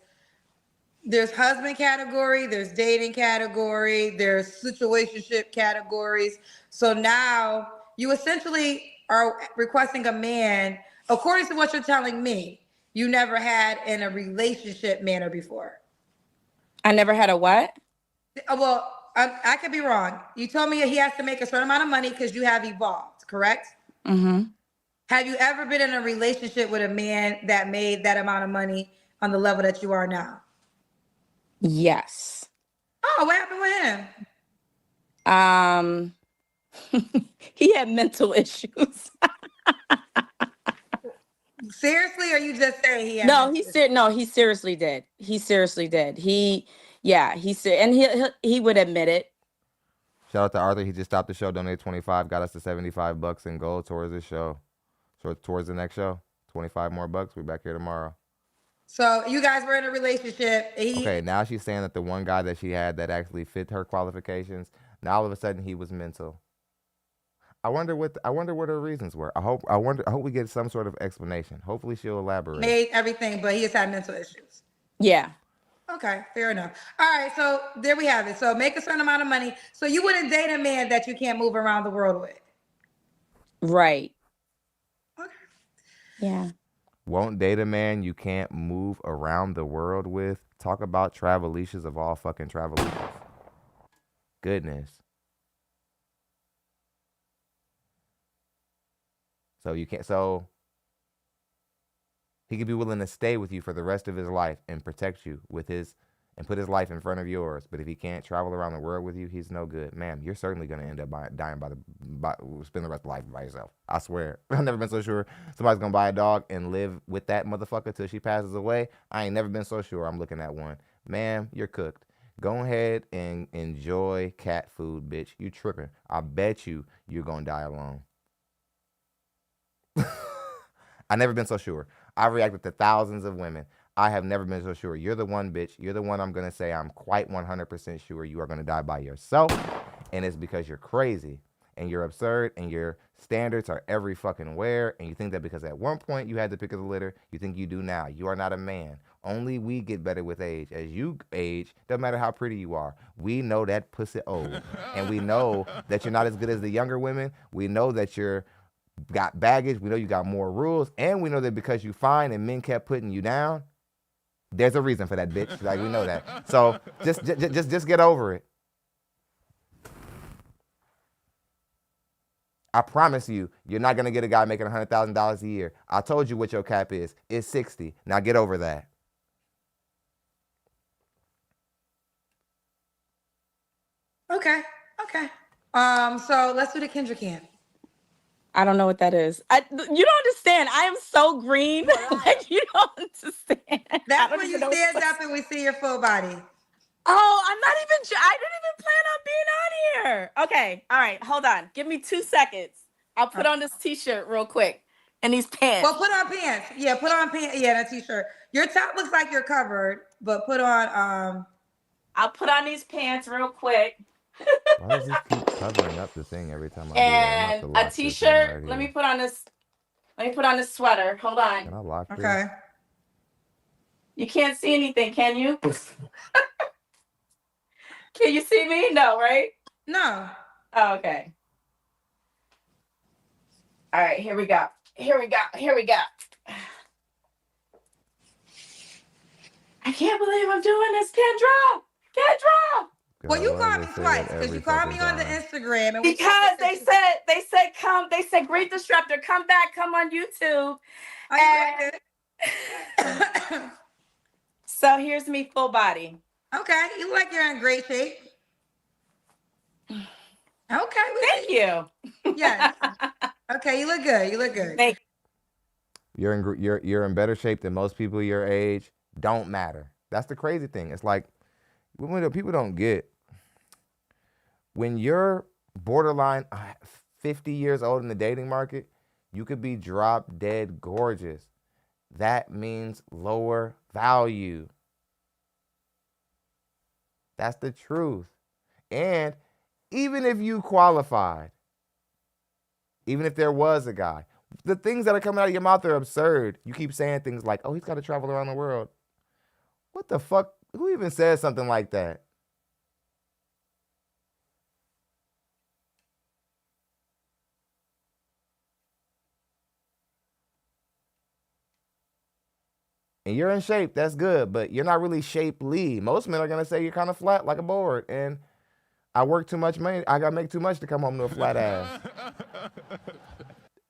there's husband category, there's dating category, there's situationship categories. So now you essentially are requesting a man, according to what you're telling me, you never had in a relationship manner before. I never had a what? Well, I could be wrong. You told me he has to make a certain amount of money because you have evolved, correct? Have you ever been in a relationship with a man that made that amount of money on the level that you are now? Yes. Oh, what happened with him? He had mental issues. Seriously, or you just saying he had No, mental issues? he seriously did. He seriously did. He said, and he would admit it. Shout out to Arthur. He just stopped the show, donated 25, got us to $75 in gold towards this show. So towards the next show, 25 more bucks. We're back here tomorrow. So you guys were in a relationship. Okay, now she's saying that the one guy that she had that actually fit her qualifications, now all of a sudden he was mental. I wonder what her reasons were. I hope we get some sort of explanation. Hopefully she'll elaborate. Made everything, but he has had mental issues. Yeah. Okay, fair enough. All right, so there we have it. So make a certain amount of money. So you wouldn't date a man that you can't move around the world with. Right. Okay. Yeah. Won't date a man you can't move around the world with. Talk about travelicious of all fucking travelicious. Goodness. So you can't. So he could be willing to stay with you for the rest of his life and protect you with his and put his life in front of yours. But if he can't travel around the world with you, he's no good, ma'am. You're certainly gonna end up dying spend the rest of life by yourself. I swear. I've never been so sure somebody's gonna buy a dog and live with that motherfucker till she passes away. I ain't never been so sure. I'm looking at one, ma'am. You're cooked. Go ahead and enjoy cat food, bitch. You tripping? I bet you're gonna die alone. I've never been so sure. I've reacted to thousands of women. I have never been so sure. You're the one, bitch. You're the one I'm going to say I'm quite 100% sure you are going to die by yourself. And it's because you're crazy and you're absurd and your standards are every fucking where. And you think that because at one point you had the pick of the litter, you think you do now. You are not a man. Only we get better with age. As you age, doesn't matter how pretty you are. We know that pussy old. And we know that you're not as good as the younger women. We know that you're got baggage. We know you got more rules. And we know that because you fine and men kept putting you down, there's a reason for that, bitch. Like, we know that. So just get over it. I promise you, you're not going to get a guy making $100,000 a year. I told you what your cap is. It's 60. Now get over that. Okay. So let's do the Kendrick camp. I don't know what that is. You don't understand. I am so green. Like, you don't understand. I That's don't when you even know what stand to- up and we see your full body. Oh, I didn't even plan on being on here. Okay. All right. Hold on. Give me 2 seconds. I'll put on this t-shirt real quick and these pants. Well, put on pants. Yeah, put on pants. Yeah, that t-shirt. Your top looks like you're covered, but put on I'll put on these pants real quick. Why does this keep covering up the thing every time I do that? And a t-shirt. Let me put on this. Let me put on this sweater. Hold on. Can I lock this? okay. You can't see anything, can you? Can you see me? No, right? No. Oh, okay. All right, here we go. Here we go. Here we go. I can't believe I'm doing this, Kendra. Kendra. Well, you I called love me to say twice that because every you called me fucking on the time. Instagram and Because they said come. They said great disruptor. Come back. Come on YouTube. Oh, And so here's me full body. okay, you look like you're in great shape. Okay. Thank you. Yes. Okay, you look good. You look good. Thank You're in better shape than most people your age. Don't matter. That's the crazy thing. It's like when people don't get when you're borderline 50 years old in the dating market, you could be drop dead gorgeous. That means lower value. That's the truth. And even if you qualified, even if there was a guy, the things that are coming out of your mouth are absurd. You keep saying things like, oh, he's got to travel around the world. What the fuck? Who even says something like that? And you're in shape, that's good, but you're not really shapely. Most men are going to say you're kind of flat like a board. And I work too much money. I got to make too much to come home to a flat ass.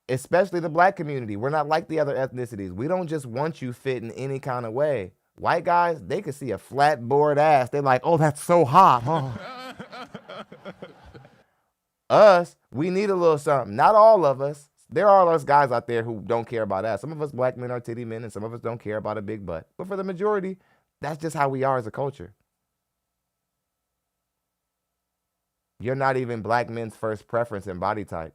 Especially the black community. We're not like the other ethnicities. We don't just want you fit in any kind of way. White guys, they can see a flat board ass. They're like, oh, that's so hot. Oh. Us, we need a little something. Not all of us. There are those guys out there who don't care about that. Some of us black men are titty men, and some of us don't care about a big butt. But for the majority, that's just how we are as a culture. You're not even black men's first preference in body type.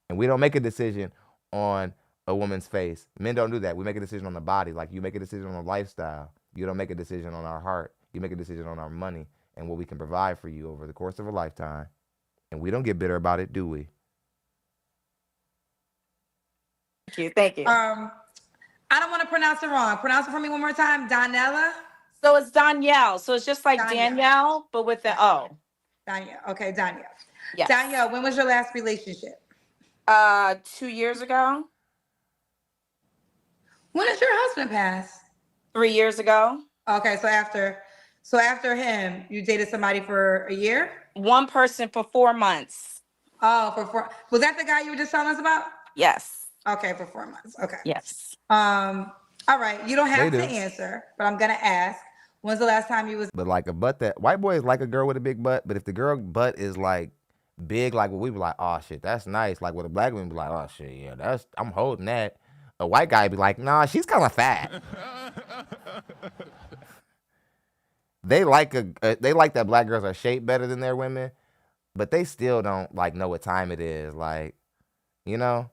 And we don't make a decision on a woman's face. Men don't do that. We make a decision on the body. Like you make a decision on the lifestyle. You don't make a decision on our heart. You make a decision on our money and what we can provide for you over the course of a lifetime. And we don't get bitter about it, do we? Thank you. I don't want to pronounce it wrong. Pronounce it for me one more time. Donella? So it's Danielle. So it's just like Danielle, but with the O. Danielle. Okay, Danielle. Yes. Danielle, when was your last relationship? 2 years ago. When did your husband pass? 3 years ago. Okay, so after him, you dated somebody for a year? One person for 4 months. Oh, for 4. Was that the guy you were just telling us about? Yes. Okay, for 4 months. Okay. Yes. All right. You don't have They to do. answer, but I'm gonna ask. When's the last time you was? But like a butt that white boys like a girl with a big butt, but if the girl butt is like big, like what we be like, oh shit, that's nice. Like what a black woman be like, oh shit, yeah, I'm holding that. A white guy be like, nah, she's kind of fat. They like that black girls are shaped better than their women, but they still don't like know what time it is. Like, you know,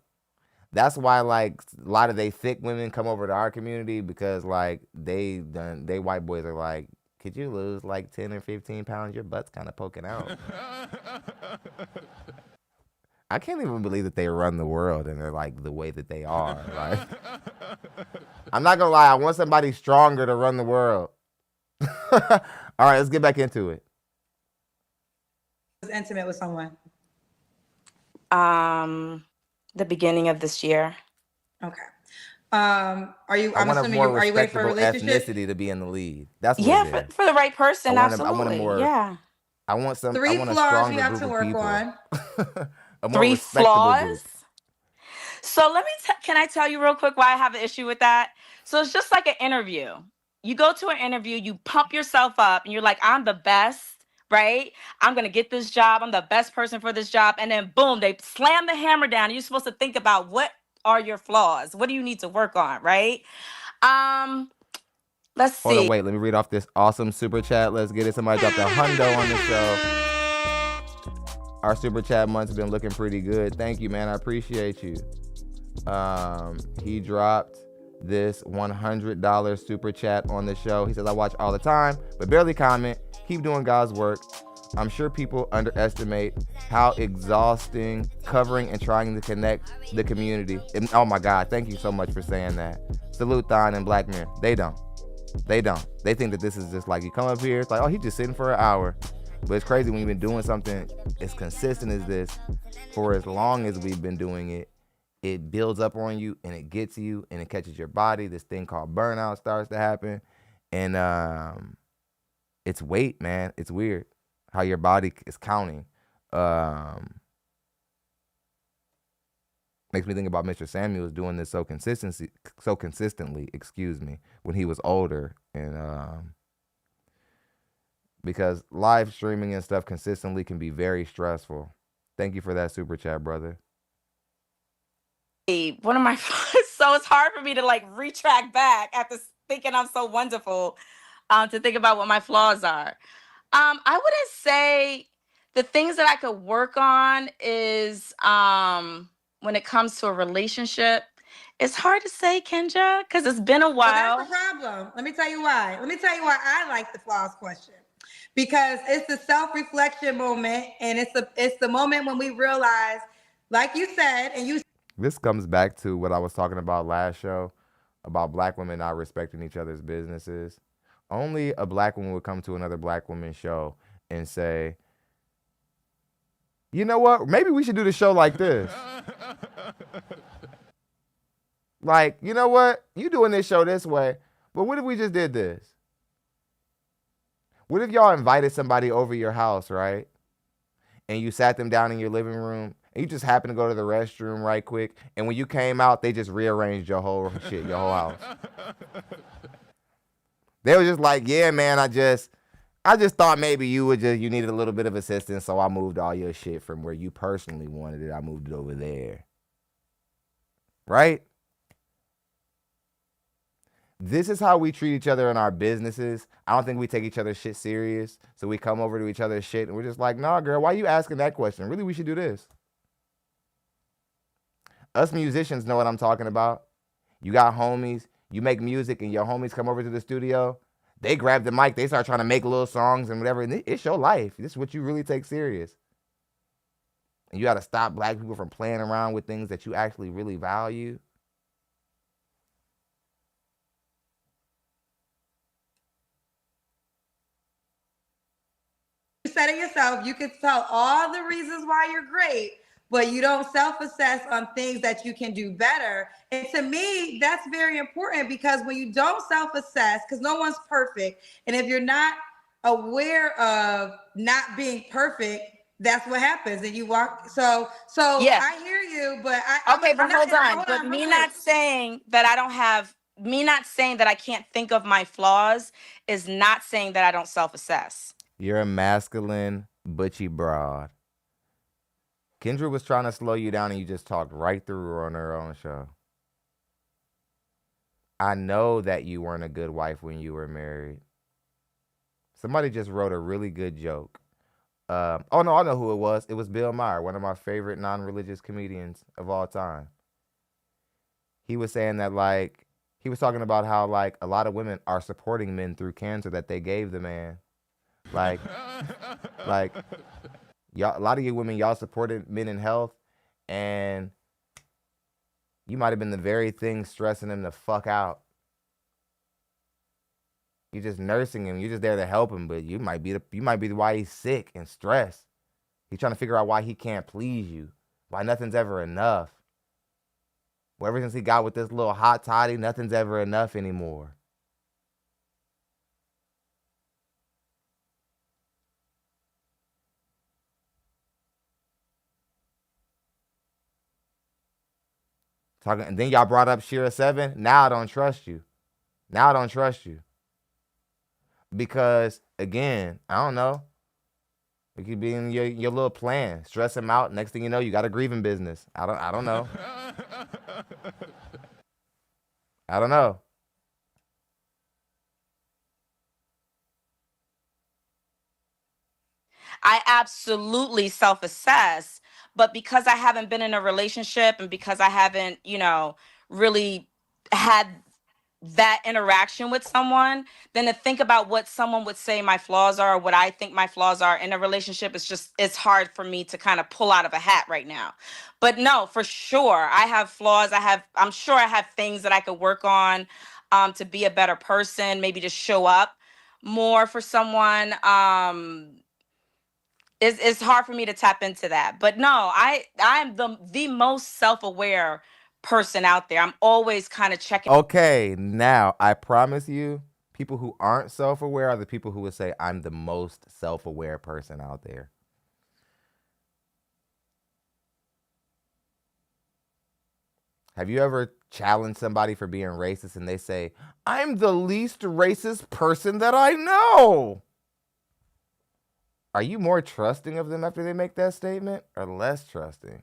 that's why like a lot of they thick women come over to our community because like they white boys are like, could you lose like 10 or 15 pounds? Your butt's kind of poking out. I can't even believe that they run the world and they're like the way that they are. Like, I'm not gonna lie, I want somebody stronger to run the world. All right, let's get back into it. Was intimate with someone? The beginning of this year. Okay. Are you? I'm assuming more are you waiting for a respectable relationship? ethnicity to be in the lead. That's what Yeah, it is. for the right person, I want a absolutely. more- Yeah. I want some. Three I want a flaws stronger you have group to of work people. on. A more 3 respectable flaws. group. So can I tell you real quick why I have an issue with that? So it's just like an interview. You go to an interview, you pump yourself up, and you're like, I'm the best, right? I'm going to get this job. I'm the best person for this job. And then boom, they slam the hammer down. You're supposed to think about what are your flaws? What do you need to work on, right? Let's Hold on, see. wait. Let me read off this awesome super chat. Let's get it. Somebody dropped a hundo on the show. Our super chat month's been looking pretty good. Thank you, man. I appreciate you. He dropped this $100 super chat on the show. He says, I watch all the time, but barely comment. Keep doing God's work. I'm sure people underestimate how exhausting covering and trying to connect the community. And, oh my God, thank you so much for saying that. Salute Thon and Black Men. They don't. They don't. They think that this is just like, you come up here, it's like, oh, he's just sitting for an hour. But it's crazy when you've been doing something as consistent as this for as long as we've been doing it. It builds up on you and it gets you and it catches your body. This thing called burnout starts to happen. And it's weight, man. It's weird how your body is counting. Makes me think about Mr. Samuels doing this so consistently, when he was older. And because live streaming and stuff consistently can be very stressful. Thank you for that super chat, brother. One of my so it's hard for me to like retract back after thinking I'm so wonderful, to think about what my flaws are. I wouldn't say the things that I could work on is when it comes to a relationship. It's hard to say, Kendra, because it's been a while. Well, that's the problem. Let me tell you why. Let me tell you why I like the flaws question. Because it's the self-reflection moment, and it's the moment when we realize, like you said, and you. This comes back to what I was talking about last show about black women not respecting each other's businesses. Only a black woman would come to another black woman's show and say, you know what? Maybe we should do the show like this. Like, you know what? You doing this show this way, but what if we just did this? What if y'all invited somebody over your house, right? And you sat them down in your living room, and you just happened to go to the restroom right quick, and when you came out, they just rearranged your whole shit, your whole house. They were just like, yeah, man, I just thought maybe you needed a little bit of assistance, so I moved all your shit from where you personally wanted it. I moved it over there. Right? This is how we treat each other in our businesses. I don't think we take each other's shit serious. So we come over to each other's shit and we're just like, nah, girl, why are you asking that question? Really, we should do this. Us musicians know what I'm talking about. You got homies, you make music and your homies come over to the studio. They grab the mic, they start trying to make little songs and whatever. And it's your life. This is what you really take serious. And you got to stop black people from playing around with things that you actually really value. Said it yourself, you can tell all the reasons why you're great, but you don't self-assess on things that you can do better. And to me, that's very important, because when you don't self-assess, because no one's perfect, and if you're not aware of not being perfect, that's what happens. And you walk. So yeah. I hear you, but hold on. But me not saying that I can't think of my flaws is not saying that I don't self-assess. You're a masculine, butchy broad. Kendra was trying to slow you down and you just talked right through her on her own show. I know that you weren't a good wife when you were married. Somebody just wrote a really good joke. Oh no, I know who it was. It was Bill Maher, one of my favorite non-religious comedians of all time. He was saying that, like, he was talking about how, like, a lot of women are supporting men through cancer that they gave the man. Like, y'all, a lot of you women, y'all supported men in health, and you might have been the very thing stressing him the fuck out. You're just nursing him. You're just there to help him, but you might be why he's sick and stressed. He's trying to figure out why he can't please you, why nothing's ever enough. Well, ever since he got with this little hot toddy, nothing's ever enough anymore. And then y'all brought up SHURE 7. Now I don't trust you. Because, again, I don't know. It could be in your little plan. Stress him out. Next thing you know, you got a grieving business. I don't know. I don't know. I absolutely self-assess, but because I haven't been in a relationship and because I haven't, really had that interaction with someone, then to think about what someone would say my flaws are or what I think my flaws are in a relationship, it's hard for me to kind of pull out of a hat right now. But no, for sure, I have flaws. I'm sure I have things that I could work on to be a better person, maybe to show up more for someone. It's hard for me to tap into that. But no, I'm the most self-aware person out there. I'm always kind of checking. Okay, now I promise you, people who aren't self-aware are the people who would say, I'm the most self-aware person out there. Have you ever challenged somebody for being racist and they say, I'm the least racist person that I know? Are you more trusting of them after they make that statement or less trusting?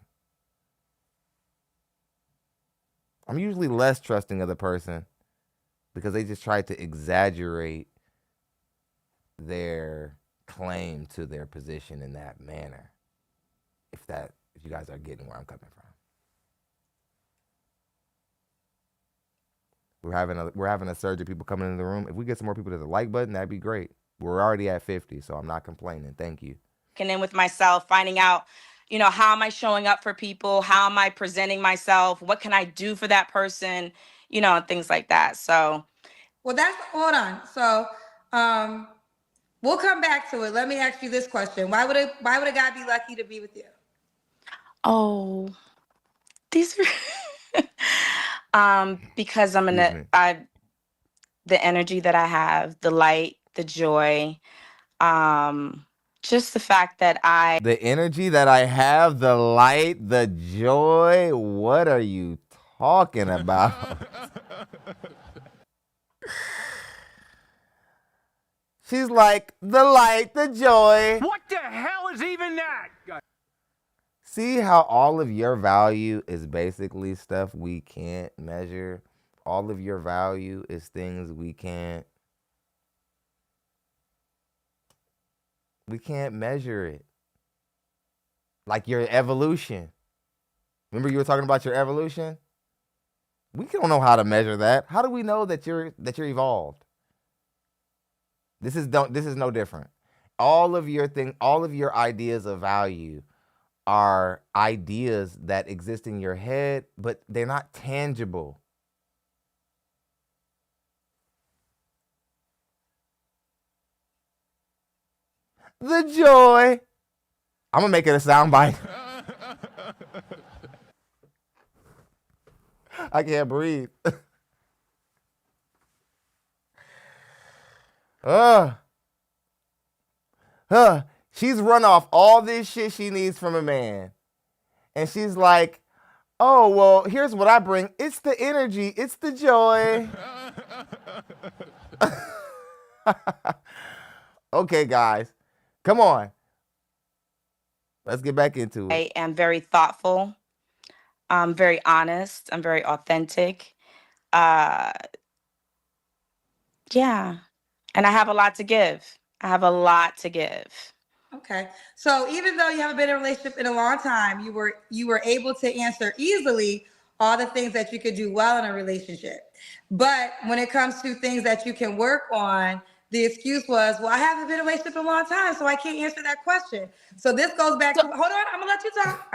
I'm usually less trusting of the person because they just try to exaggerate their claim to their position in that manner. If you guys are getting where I'm coming from. We're having a surge of people coming into the room. If we get some more people to the like button, that'd be great. We're already at 50, so I'm not complaining. Thank you. And in with myself, finding out, how am I showing up for people? How am I presenting myself? What can I do for that person? And things like that. So, well, hold on. So, we'll come back to it. Let me ask you this question: Why would a guy be lucky to be with you? Oh, these are because the energy that I have, the light, the joy, just the fact that the energy that I have, the light, the joy. What are you talking about? She's like, the light, the joy. What the hell is even that? See how all of your value is basically stuff we can't measure? All of your value is things we can't measure it. Like your evolution. Remember you were talking about your evolution? We don't know how to measure that. How do we know that you're evolved? This is no different. All of your ideas of value are ideas that exist in your head, but they're not tangible. The joy. I'm gonna make it a soundbite. I can't breathe. She's run off all this shit she needs from a man. And she's like, oh, well, here's what I bring. It's the energy. It's the joy. Okay, guys. Come on. Let's get back into it. I am very thoughtful. I'm very honest. I'm very authentic. Yeah. And I have a lot to give. Okay. So even though you haven't been in a relationship in a long time, you were able to answer easily all the things that you could do well in a relationship. But when it comes to things that you can work on, the excuse was, well, I haven't been in a relationship in a long time, so I can't answer that question. So this goes back to, hold on, I'm gonna let you talk.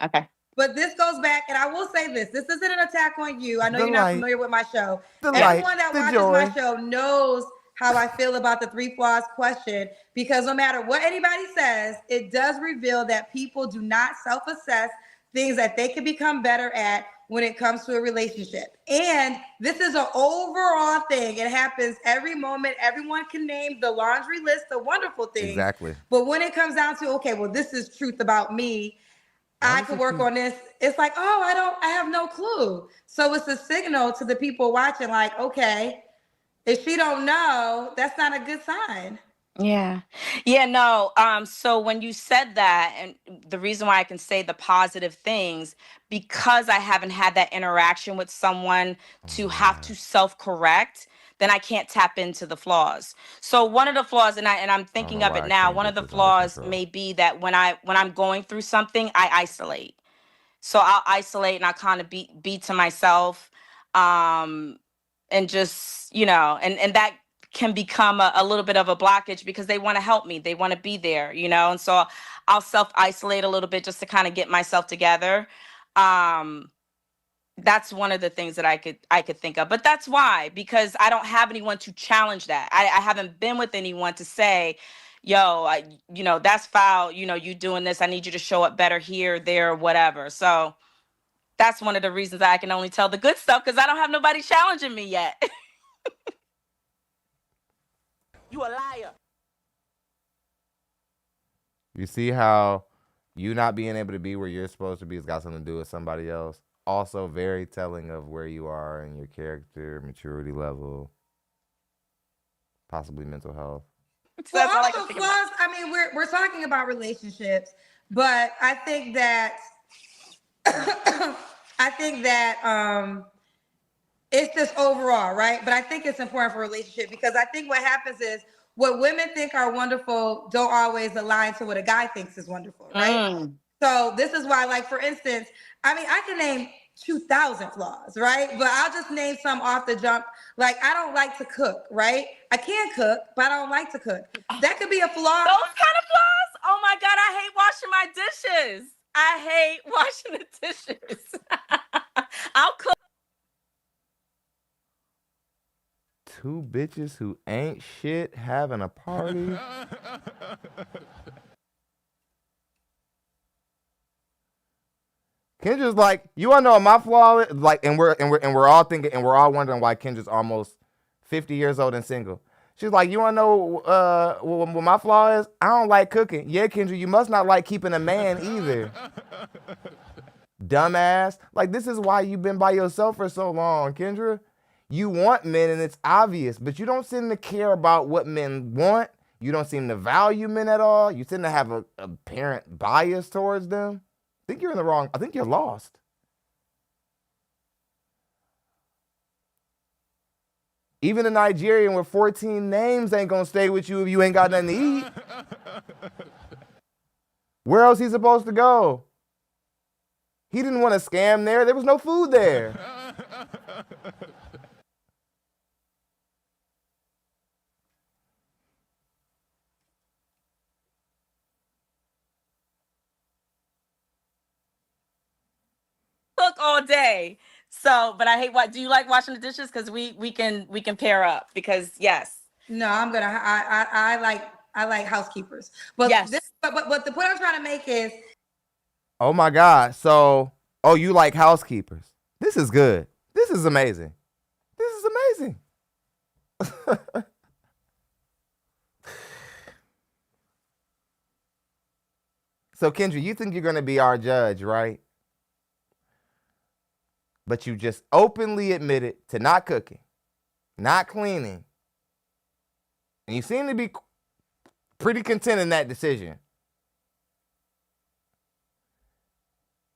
Okay. But this goes back, and I will say this isn't an attack on you. I know The you're not light. familiar with my show. The Everyone light, that the watches joy. my show knows how I feel about the 3 flaws question, because no matter what anybody says, it does reveal that people do not self-assess things that they can become better at when it comes to a relationship. And this is an overall thing. It happens every moment. Everyone can name the laundry list of wonderful things. Exactly. But when it comes down to, okay, well, this is truth about me, I could work on this. It's like, oh, I have no clue. So it's a signal to the people watching, like, okay, if she don't know, that's not a good sign. Yeah. Yeah, no. So when you said that, and the reason why I can say the positive things, because I haven't had that interaction with someone to have Yeah. to self-correct, then I can't tap into the flaws. So one of the flaws, and I'm I don't know thinking of why it I now, can't one of get the this under flaws control. may be that when I'm going through something, I isolate. So I'll isolate and I kind of be to myself, um and just, and that can become a little bit of a blockage because they want to help me, they want to be there, and so I'll self isolate a little bit just to kind of get myself together. um that's one of the things that I could think of, but that's why, because I don't have anyone to challenge that. I haven't been with anyone to say, yo, that's foul, you doing this, I need you to show up better here, there, whatever. So that's one of the reasons I can only tell the good stuff, because I don't have nobody challenging me yet. You a liar. You see how you not being able to be where you're supposed to be has got something to do with somebody else. Also, very telling of where you are in your character, maturity level, possibly mental health. So Well, that's all I can also think about. flaws. I mean, we're talking about relationships, but I think that it's just overall, right? But I think it's important for relationship because I think what happens is what women think are wonderful don't always align to what a guy thinks is wonderful, right? Mm. So this is why, like, for instance, I mean, I can name 2,000 flaws, right? But I'll just name some off the jump. Like, I don't like to cook, right? I can cook, but I don't like to cook. That could be a flaw. Those kind of flaws? Oh my God, I hate washing my dishes. I hate washing the dishes. I'll cook. Two bitches who ain't shit having a party. Kendra's like, you wanna know what my flaw is? Like, and we're all thinking, and we're all wondering why Kendra's almost 50 years old and single. She's like, you wanna know what my flaw is? I don't like cooking. Yeah, Kendra, you must not like keeping a man either. Dumbass. Like, this is why you've been by yourself for so long, Kendra. You want men, and it's obvious, but you don't seem to care about what men want. You don't seem to value men at all. You seem to have a apparent bias towards them. I think you're in the wrong. I think you're lost. Even a Nigerian with 14 names ain't gonna stay with you if you ain't got nothing to eat. Where else he supposed to go? He didn't want to scam there. There was no food there. Cook all day. So, but I hate what. Do you like washing the dishes? Because we can pair up. Because yes, No, I'm gonna. I like housekeepers, but yes. but the point I'm trying to make is Oh my God. So, oh, you like housekeepers. This is good. This is amazing. This is amazing. So, Kendra, you think you're going to be our judge, right? But you just openly admitted to not cooking, not cleaning. And you seem to be pretty content in that decision.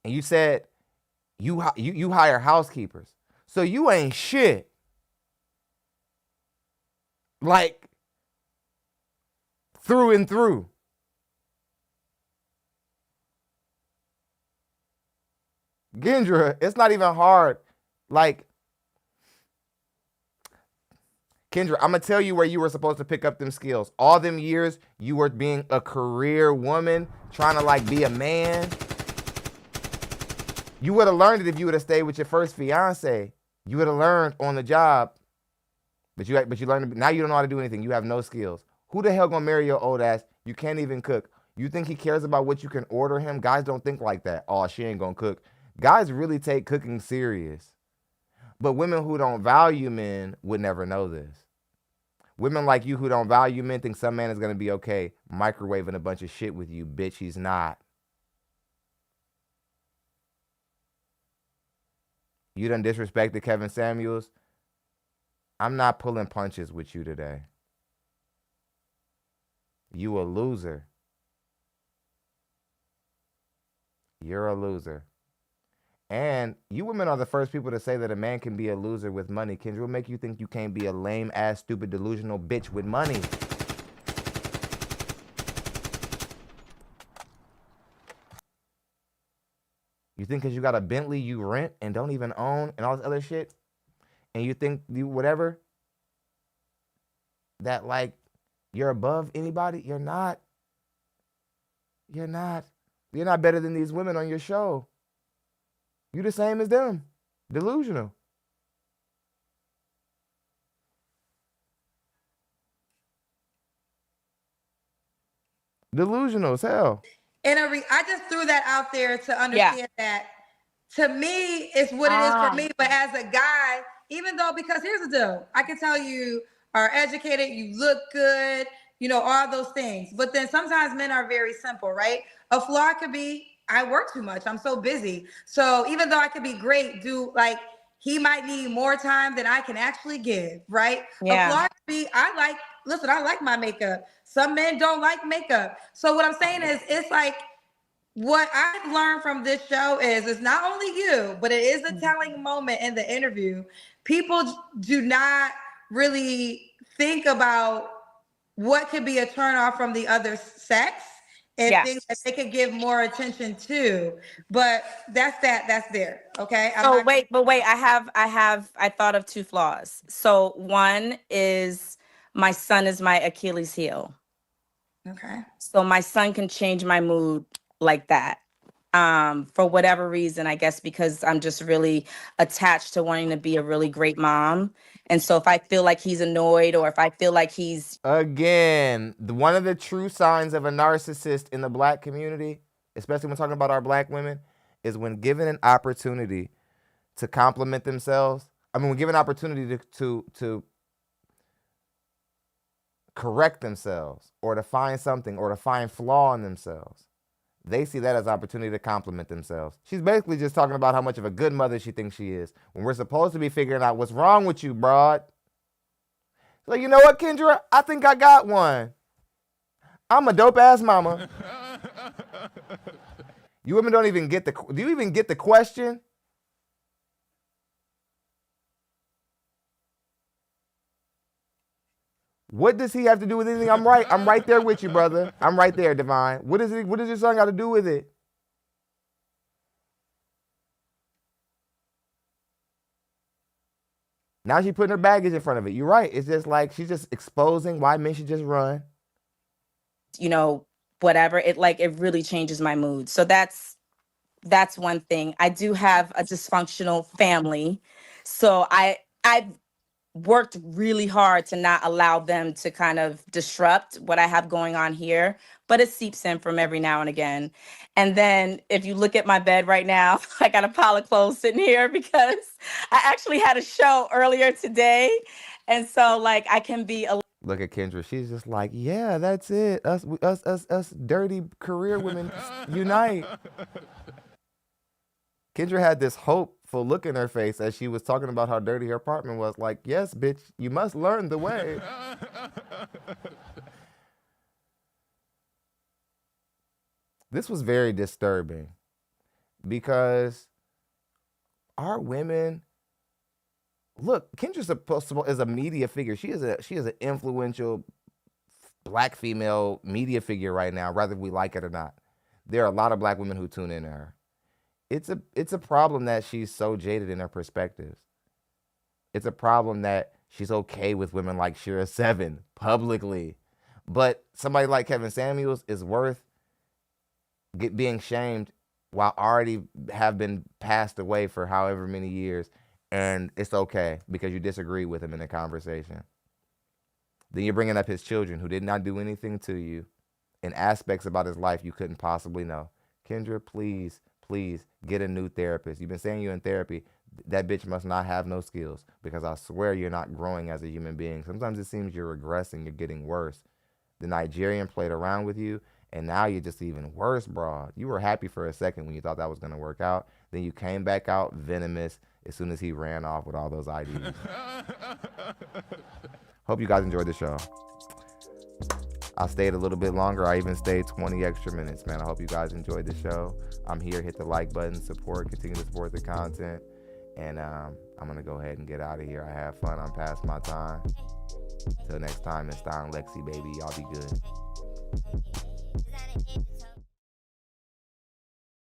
And you said you hire housekeepers. So you ain't shit. Like, through and through. Kendra, it's not even hard. Like, Kendra, I'm going to tell you where you were supposed to pick up them skills. All them years you were being a career woman, trying to like be a man. You would have learned it if you would have stayed with your first fiance. You would have learned on the job. But you learned, now you don't know how to do anything. You have no skills. Who the hell gonna marry your old ass? You can't even cook. You think he cares about what you can order him? Guys don't think like that. Oh, she ain't gonna cook. Guys really take cooking serious. But women who don't value men would never know this. Women like you who don't value men think some man is going to be okay microwaving a bunch of shit with you. Bitch, he's not. You done disrespected Kevin Samuels. I'm not pulling punches with you today. You a loser. You're a loser. And you women are the first people to say that a man can be a loser with money. Kendra, will make you think you can't be a lame ass, stupid, delusional bitch with money. You think because you got a Bentley you rent and don't even own and all this other shit, and you think you whatever, that like you're above anybody? You're not. You're not. You're not better than these women on your show. You the same as them. Delusional. Delusional as hell. And I just threw that out there to understand that to me, it's what it is for me. But as a guy, even though, because here's the deal, I can tell you are educated, you look good, you know, all those things. But then sometimes men are very simple, right? A flaw could be, I work too much. I'm so busy. So even though I could be great, he might need more time than I can actually give, right? Yeah. A flaw could be, I like my makeup. Some men don't like makeup. So what I'm saying is, it's like, what I've learned from this show is it's not only you, but it is a telling moment in the interview. People do not really think about what could be a turnoff from the other sex and things that they could give more attention to. But that's there. Okay. Wait, I thought of two flaws. So one is my son is my Achilles heel. Okay. So my son can change my mood like that. For whatever reason, I guess because I'm just really attached to wanting to be a really great mom. And so if I feel like he's annoyed or if I feel like he's... Again, one of the true signs of a narcissist in the black community, especially when talking about our black women, is when given an opportunity to compliment themselves. I mean, when given an opportunity to correct themselves or to find something or to find flaw in themselves, they see that as opportunity to compliment themselves. She's basically just talking about how much of a good mother she thinks she is, when we're supposed to be figuring out what's wrong with you, broad. So you know what, Kendra? I think I got one. I'm a dope-ass mama. You women don't even get do you even get the question? What does he have to do with anything? I'm right there with you, brother. I'm right there, Divine. What does your son got to do with it? Now she's putting her baggage in front of it. You're right. It's just like she's just exposing why men should just run. You know, whatever. It really changes my mood. So that's one thing. I do have a dysfunctional family. So I've worked really hard to not allow them to kind of disrupt what I have going on here, but it seeps in from every now and again. And then if you look at my bed right now, I got a pile of clothes sitting here because I actually had a show earlier today. And so like I can be a... Look at Kendra. She's just like, yeah, that's it. Us dirty career women unite. Kendra had this hopeful look in her face as she was talking about how dirty her apartment was. Like, yes, bitch, you must learn the way. This was very disturbing because our women, look, Kendra is a media figure. She is an influential black female media figure right now, whether we like it or not. There are a lot of black women who tune into her. It's a problem that she's so jaded in her perspectives. It's a problem that she's okay with women like SHURE 7 publicly. But somebody like Kevin Samuels is worth being shamed while already have been passed away for however many years. And it's okay because you disagree with him in a conversation. Then you're bringing up his children who did not do anything to you in aspects about his life you couldn't possibly know. Kendra, please get a new therapist. You've been saying you're in therapy. That bitch must not have no skills because I swear you're not growing as a human being. Sometimes it seems you're regressing. You're getting worse. The Nigerian played around with you, and now you're just even worse, broad. You were happy for a second when you thought that was going to work out. Then you came back out venomous as soon as he ran off with all those IDs. Hope you guys enjoyed the show. I stayed a little bit longer. I even stayed 20 extra minutes, man. I hope you guys enjoyed the show. I'm here. Hit the like button, support, continue to support the content. And I'm going to go ahead and get out of here. I have fun. I'm past my time. Till next time, it's SOUNDEFFECT, baby. Y'all be good.